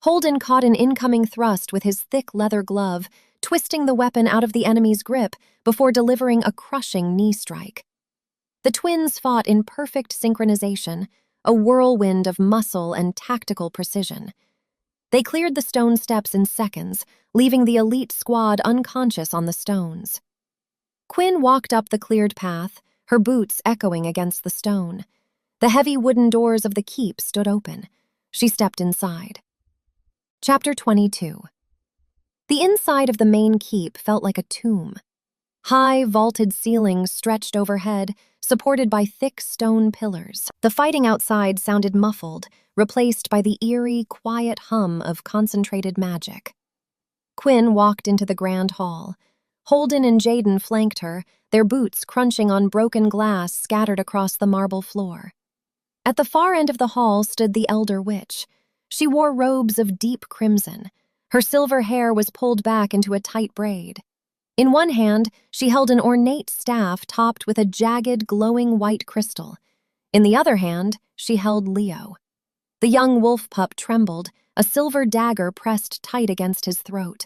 Holden caught an incoming thrust with his thick leather glove, twisting the weapon out of the enemy's grip before delivering a crushing knee strike. The twins fought in perfect synchronization, a whirlwind of muscle and tactical precision. They cleared the stone steps in seconds, leaving the elite squad unconscious on the stones. Quinn walked up the cleared path, her boots echoing against the stone. The heavy wooden doors of the keep stood open. She stepped inside. Chapter 22. The inside of the main keep felt like a tomb. High, vaulted ceilings stretched overhead, supported by thick stone pillars. The fighting outside sounded muffled, replaced by the eerie, quiet hum of concentrated magic. Quinn walked into the grand hall. Holden and Jayden flanked her, their boots crunching on broken glass scattered across the marble floor. At the far end of the hall stood the elder witch. She wore robes of deep crimson. Her silver hair was pulled back into a tight braid. In one hand, she held an ornate staff topped with a jagged, glowing white crystal. In the other hand, she held Leo. The young wolf pup trembled, a silver dagger pressed tight against his throat.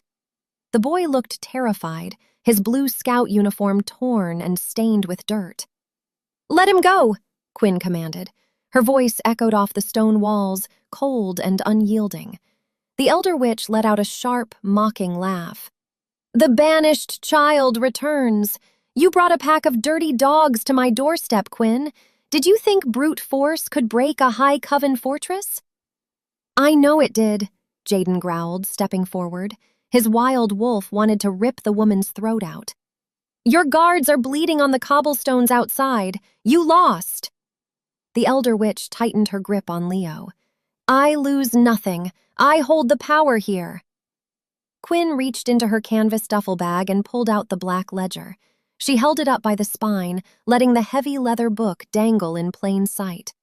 The boy looked terrified, his blue scout uniform torn and stained with dirt. "Let him go," Quinn commanded. Her voice echoed off the stone walls, cold and unyielding. The elder witch let out a sharp, mocking laugh. "The banished child returns. You brought a pack of dirty dogs to my doorstep, Quinn. Did you think brute force could break a high Coven fortress?" "I know it did," Jayden growled, stepping forward. His wild wolf wanted to rip the woman's throat out. "Your guards are bleeding on the cobblestones outside. You lost." The elder witch tightened her grip on Leo. "I lose nothing. I hold the power here." Quinn reached into her canvas duffel bag and pulled out the black ledger. She held it up by the spine, letting the heavy leather book dangle in plain sight.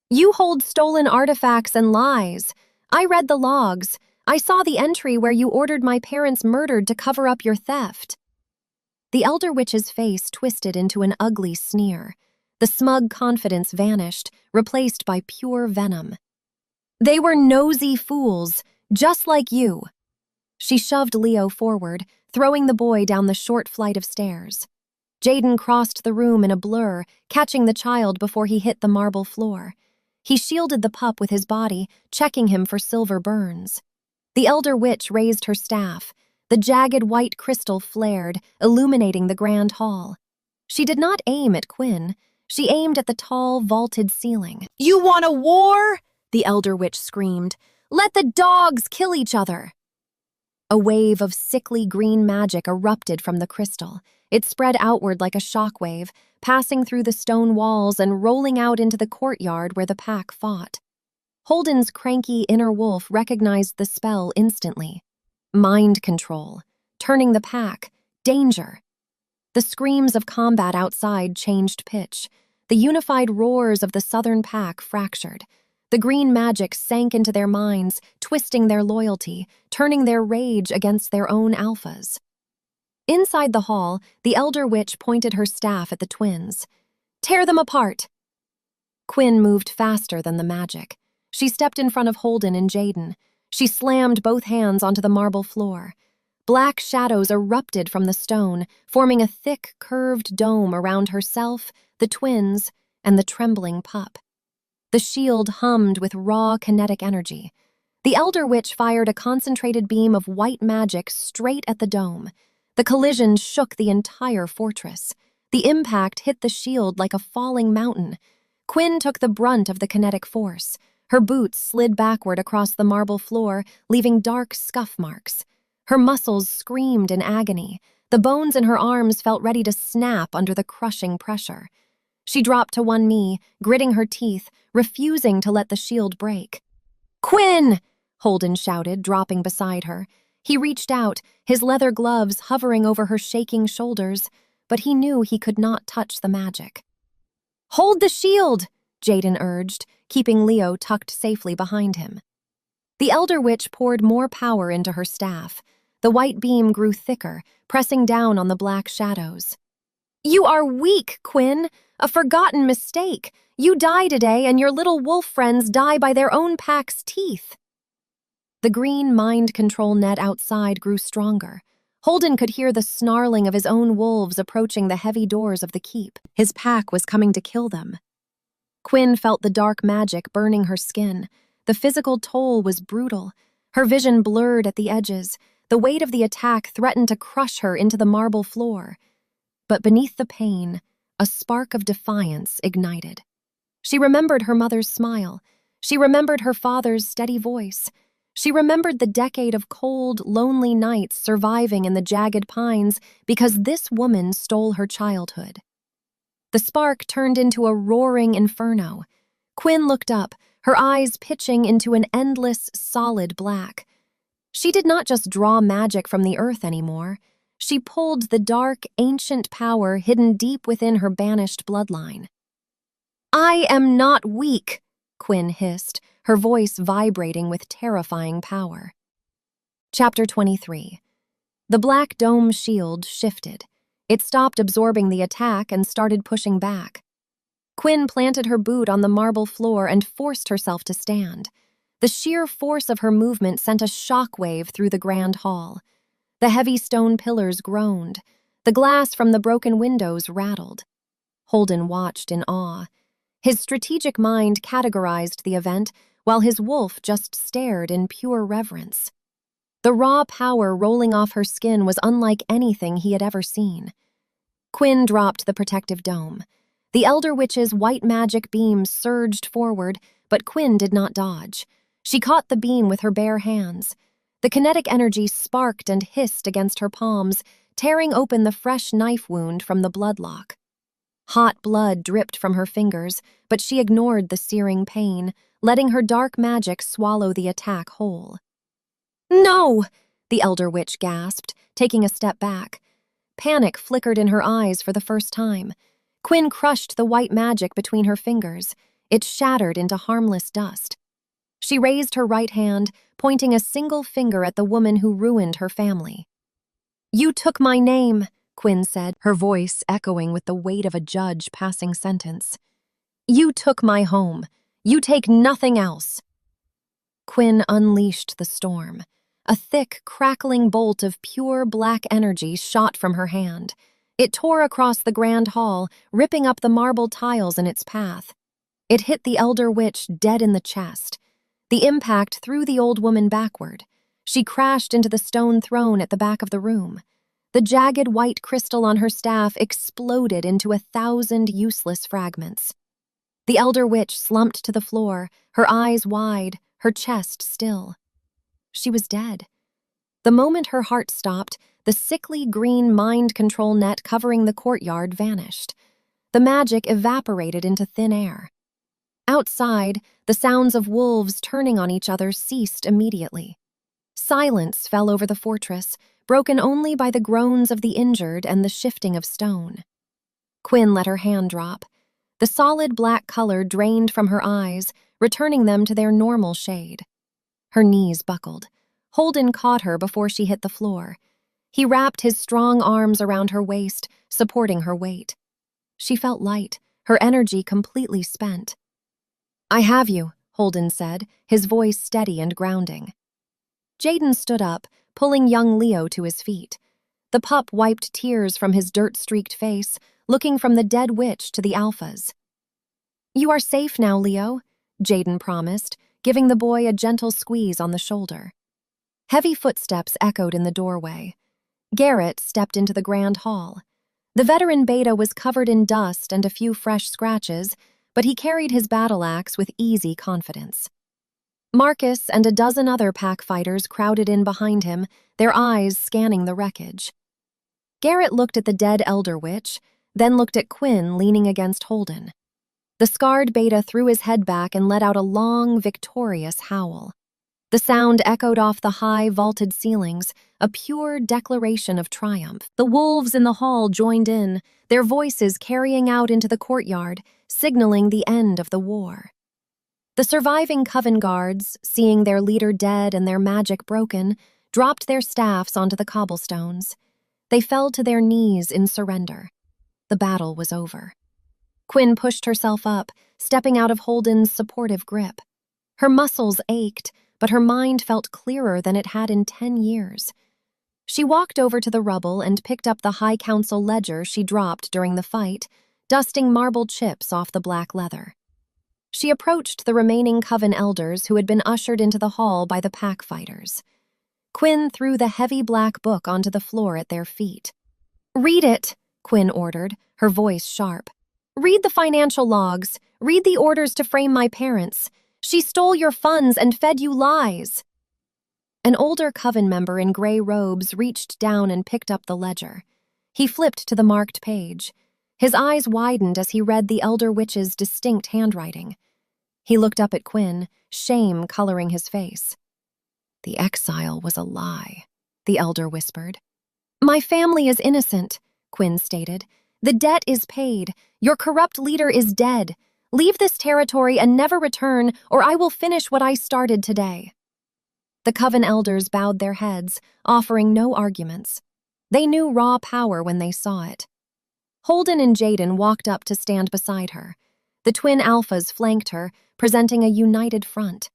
"You hold stolen artifacts and lies. I read the logs. I saw the entry where you ordered my parents murdered to cover up your theft." The elder witch's face twisted into an ugly sneer. The smug confidence vanished, replaced by pure venom. "They were nosy fools, just like you." She shoved Leo forward, throwing the boy down the short flight of stairs. Jayden crossed the room in a blur, catching the child before he hit the marble floor. He shielded the pup with his body, checking him for silver burns. The elder witch raised her staff. The jagged white crystal flared, illuminating the grand hall. She did not aim at Quinn. She aimed at the tall, vaulted ceiling. "You want a war?" the elder witch screamed. "Let the dogs kill each other." A wave of sickly green magic erupted from the crystal. It spread outward like a shockwave, passing through the stone walls and rolling out into the courtyard where the pack fought. Holden's cranky inner wolf recognized the spell instantly. Mind control, turning the pack, danger. The screams of combat outside changed pitch. The unified roars of the southern pack fractured. The green magic sank into their minds, twisting their loyalty, turning their rage against their own alphas. Inside the hall, the elder witch pointed her staff at the twins. "Tear them apart!" Quinn moved faster than the magic. She stepped in front of Holden and Jayden. She slammed both hands onto the marble floor. Black shadows erupted from the stone, forming a thick, curved dome around herself, the twins, and the trembling pup. The shield hummed with raw kinetic energy. The elder witch fired a concentrated beam of white magic straight at the dome. The collision shook the entire fortress. The impact hit the shield like a falling mountain. Quinn took the brunt of the kinetic force. Her boots slid backward across the marble floor, leaving dark scuff marks. Her muscles screamed in agony. The bones in her arms felt ready to snap under the crushing pressure. She dropped to one knee, gritting her teeth, refusing to let the shield break. "Quinn!" Holden shouted, dropping beside her. He reached out, his leather gloves hovering over her shaking shoulders, but he knew he could not touch the magic. "Hold the shield!" Jayden urged, keeping Leo tucked safely behind him. The elder witch poured more power into her staff. The white beam grew thicker, pressing down on the black shadows. "You are weak, Quinn! A forgotten mistake! You die today, and your little wolf friends die by their own pack's teeth." The green mind control net outside grew stronger. Holden could hear the snarling of his own wolves approaching the heavy doors of the keep. His pack was coming to kill them. Quinn felt the dark magic burning her skin. The physical toll was brutal. Her vision blurred at the edges. The weight of the attack threatened to crush her into the marble floor. But beneath the pain, a spark of defiance ignited. She remembered her mother's smile. She remembered her father's steady voice. She remembered the decade of cold, lonely nights surviving in the Jagged Pines because this woman stole her childhood. The spark turned into a roaring inferno. Quinn looked up, her eyes pitching into an endless, solid black. She did not just draw magic from the earth anymore. She pulled the dark, ancient power hidden deep within her banished bloodline. "I am not weak," Quinn hissed, her voice vibrating with terrifying power. Chapter 23. The black dome shield shifted. It stopped absorbing the attack and started pushing back. Quinn planted her boot on the marble floor and forced herself to stand. The sheer force of her movement sent a shockwave through the grand hall. The heavy stone pillars groaned. The glass from the broken windows rattled. Holden watched in awe. His strategic mind categorized the event, while his wolf just stared in pure reverence. The raw power rolling off her skin was unlike anything he had ever seen. Quinn dropped the protective dome. The Elder Witch's white magic beam surged forward, but Quinn did not dodge. She caught the beam with her bare hands. The kinetic energy sparked and hissed against her palms, tearing open the fresh knife wound from the bloodlock. Hot blood dripped from her fingers, but she ignored the searing pain, letting her dark magic swallow the attack whole. "No!" the Elder Witch gasped, taking a step back. Panic flickered in her eyes for the first time. Quinn crushed the white magic between her fingers. It shattered into harmless dust. She raised her right hand, pointing a single finger at the woman who ruined her family. "You took my name," Quinn said, her voice echoing with the weight of a judge passing sentence. "You took my home. You take nothing else." Quinn unleashed the storm. A thick, crackling bolt of pure black energy shot from her hand. It tore across the grand hall, ripping up the marble tiles in its path. It hit the Elder Witch dead in the chest. The impact threw the old woman backward. She crashed into the stone throne at the back of the room. The jagged white crystal on her staff exploded into 1,000 useless fragments. The Elder Witch slumped to the floor, her eyes wide, her chest still. She was dead. The moment her heart stopped, the sickly green mind control net covering the courtyard vanished. The magic evaporated into thin air. Outside, the sounds of wolves turning on each other ceased immediately. Silence fell over the fortress, broken only by the groans of the injured and the shifting of stone. Quinn let her hand drop. The solid black color drained from her eyes, returning them to their normal shade. Her knees buckled. Holden caught her before she hit the floor. He wrapped his strong arms around her waist, supporting her weight. She felt light, her energy completely spent. "I have you," Holden said, his voice steady and grounding. Jayden stood up, pulling young Leo to his feet. The pup wiped tears from his dirt-streaked face, looking from the dead witch to the Alphas. "You are safe now, Leo," Jayden promised, giving the boy a gentle squeeze on the shoulder. Heavy footsteps echoed in the doorway. Garrett stepped into the grand hall. The veteran beta was covered in dust and a few fresh scratches, but he carried his battle axe with easy confidence. Marcus and a dozen other pack fighters crowded in behind him, their eyes scanning the wreckage. Garrett looked at the dead Elder Witch, then looked at Quinn leaning against Holden. The scarred beta threw his head back and let out a long, victorious howl. The sound echoed off the high, vaulted ceilings, a pure declaration of triumph. The wolves in the hall joined in, their voices carrying out into the courtyard, signaling the end of the war. The surviving Coven guards, seeing their leader dead and their magic broken, dropped their staffs onto the cobblestones. They fell to their knees in surrender. The battle was over. Quinn pushed herself up, stepping out of Holden's supportive grip. Her muscles ached, but her mind felt clearer than it had in 10 years. She walked over to the rubble and picked up the High Council ledger she dropped during the fight, dusting marble chips off the black leather. She approached the remaining Coven elders who had been ushered into the hall by the pack fighters. Quinn threw the heavy black book onto the floor at their feet. "Read it," Quinn ordered, her voice sharp. "Read the financial logs. Read the orders to frame my parents. She stole your funds and fed you lies." An older Coven member in gray robes reached down and picked up the ledger. He flipped to the marked page. His eyes widened as he read the Elder Witch's distinct handwriting. He looked up at Quinn, shame coloring his face. "The exile was a lie," the Elder whispered. "My family is innocent," Quinn stated. "The debt is paid. Your corrupt leader is dead. Leave this territory and never return, or I will finish what I started today." The Coven elders bowed their heads, offering no arguments. They knew raw power when they saw it. Holden and Jayden walked up to stand beside her. The twin Alphas flanked her, presenting a united front.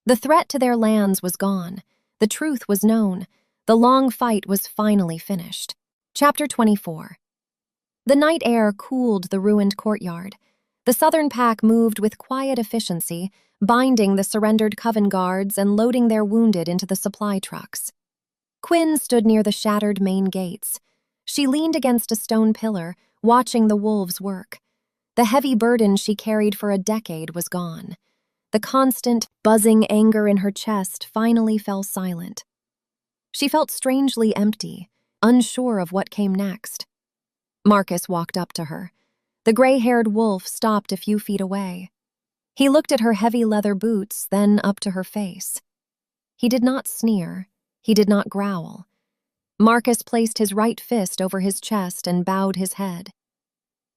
The threat to their lands was gone. The truth was known. The long fight was finally finished. Chapter 24. The night air cooled the ruined courtyard. The Southern Pack moved with quiet efficiency, binding the surrendered Coven guards and loading their wounded into the supply trucks. Quinn stood near the shattered main gates. She leaned against a stone pillar, watching the wolves work. The heavy burden she carried for a decade was gone. The constant, buzzing anger in her chest finally fell silent. She felt strangely empty, unsure of what came next. Marcus walked up to her. The gray-haired wolf stopped a few feet away. He looked at her heavy leather boots, then up to her face. He did not sneer. He did not growl. Marcus placed his right fist over his chest and bowed his head.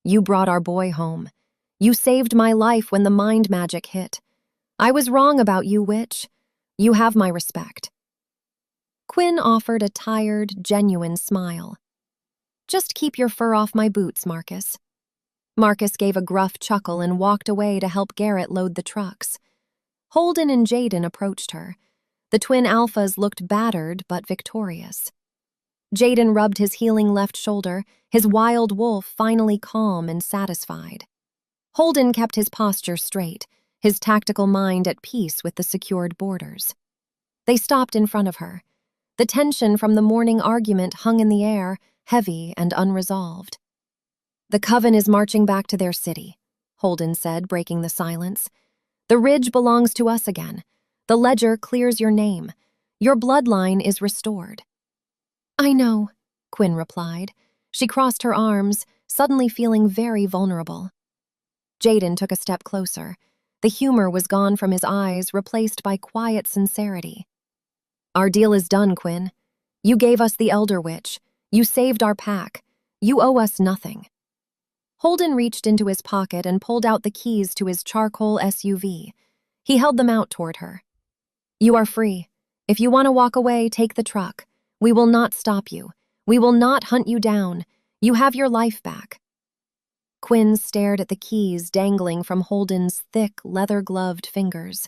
"You brought our boy home. You saved my life when the mind magic hit. I was wrong about you, witch. You have my respect." Quinn offered a tired, genuine smile. "Just keep your fur off my boots, Marcus." Marcus gave a gruff chuckle and walked away to help Garrett load the trucks. Holden and Jayden approached her. The twin Alphas looked battered but victorious. Jayden rubbed his healing left shoulder, his wild wolf finally calm and satisfied. Holden kept his posture straight, his tactical mind at peace with the secured borders. They stopped in front of her. The tension from the morning argument hung in the air, heavy and unresolved. "The Coven is marching back to their city," Holden said, breaking the silence. "The ridge belongs to us again. The ledger clears your name. Your bloodline is restored." "I know," Quinn replied. She crossed her arms, suddenly feeling very vulnerable. Jayden took a step closer. The humor was gone from his eyes, replaced by quiet sincerity. "Our deal is done, Quinn. You gave us the Elder Witch. You saved our pack. You owe us nothing." Holden reached into his pocket and pulled out the keys to his charcoal SUV. He held them out toward her. "You are free. If you want to walk away, take the truck. We will not stop you. We will not hunt you down. You have your life back." Quinn stared at the keys dangling from Holden's thick, leather-gloved fingers.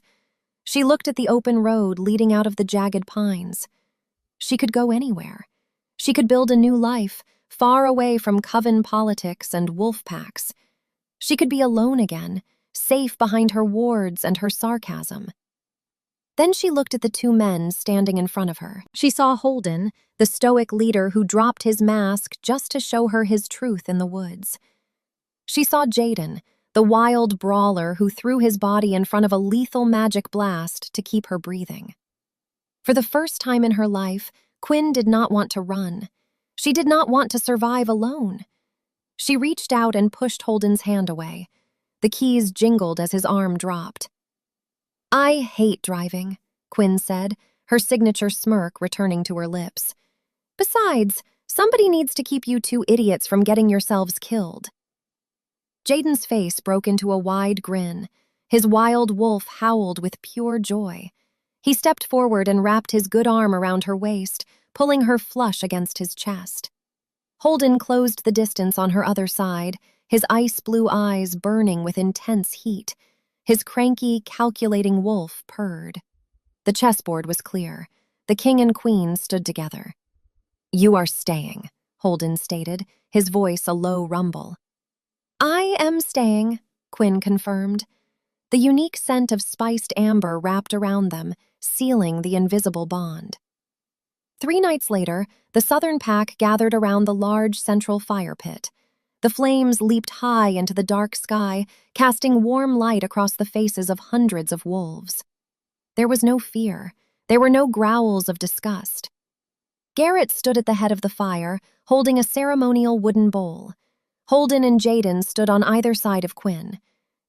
She looked at the open road leading out of the Jagged Pines. She could go anywhere. She could build a new life, far away from Coven politics and wolf packs. She could be alone again, safe behind her wards and her sarcasm. Then she looked at the two men standing in front of her. She saw Holden, the stoic leader who dropped his mask just to show her his truth in the woods. She saw Jayden, the wild brawler who threw his body in front of a lethal magic blast to keep her breathing. For the first time in her life, Quinn did not want to run. She did not want to survive alone. She reached out and pushed Holden's hand away. The keys jingled as his arm dropped. "I hate driving," Quinn said, her signature smirk returning to her lips. "Besides, somebody needs to keep you two idiots from getting yourselves killed." Jayden's face broke into a wide grin. His wild wolf howled with pure joy. He stepped forward and wrapped his good arm around her waist, pulling her flush against his chest. Holden closed the distance on her other side, his ice-blue eyes burning with intense heat. His cranky, calculating wolf purred. The chessboard was clear. The king and queen stood together. "You are staying," Holden stated, his voice a low rumble. "I am staying," Quinn confirmed. The unique scent of spiced amber wrapped around them, sealing the invisible bond. 3 nights later, the Southern Pack gathered around the large central fire pit. The flames leaped high into the dark sky, casting warm light across the faces of hundreds of wolves. There was no fear. There were no growls of disgust. Garrett stood at the head of the fire, holding a ceremonial wooden bowl. Holden and Jayden stood on either side of Quinn.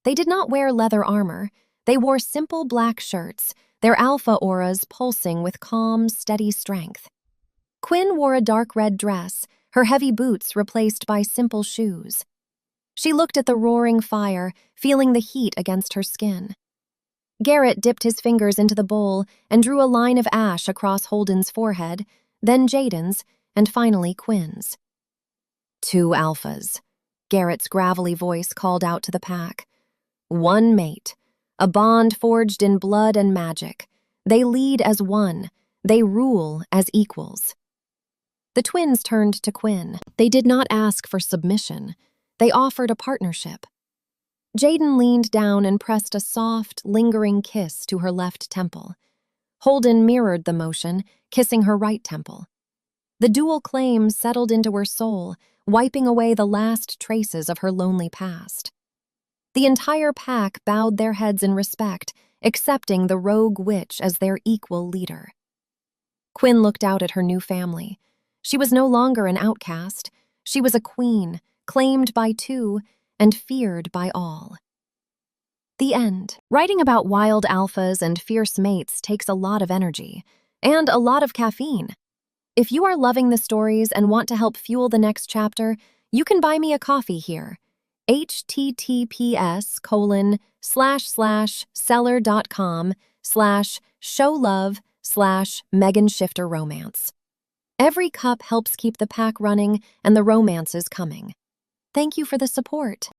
They did not wear leather armor. They wore simple black shirts, their alpha auras pulsing with calm, steady strength. Quinn wore a dark red dress, her heavy boots replaced by simple shoes. She looked at the roaring fire, feeling the heat against her skin. Garrett dipped his fingers into the bowl and drew a line of ash across Holden's forehead, then Jayden's, and finally Quinn's. 2 alphas, Garrett's gravelly voice called out to the pack. 1 mate, a bond forged in blood and magic. They lead as one, they rule as equals. The twins turned to Quinn. They did not ask for submission. They offered a partnership. Jayden leaned down and pressed a soft, lingering kiss to her left temple. Holden mirrored the motion, kissing her right temple. The dual claim settled into her soul, wiping away the last traces of her lonely past. The entire pack bowed their heads in respect, accepting the rogue witch as their equal leader. Quinn looked out at her new family. She was no longer an outcast. She was a queen, claimed by 2 and feared by all. The end. Writing about wild alphas and fierce mates takes a lot of energy, and a lot of caffeine. If you are loving the stories and want to help fuel the next chapter, you can buy me a coffee here. https://seller.com/showlove/meganshifterromance. Every cup helps keep the pack running and the romances coming. Thank you for the support.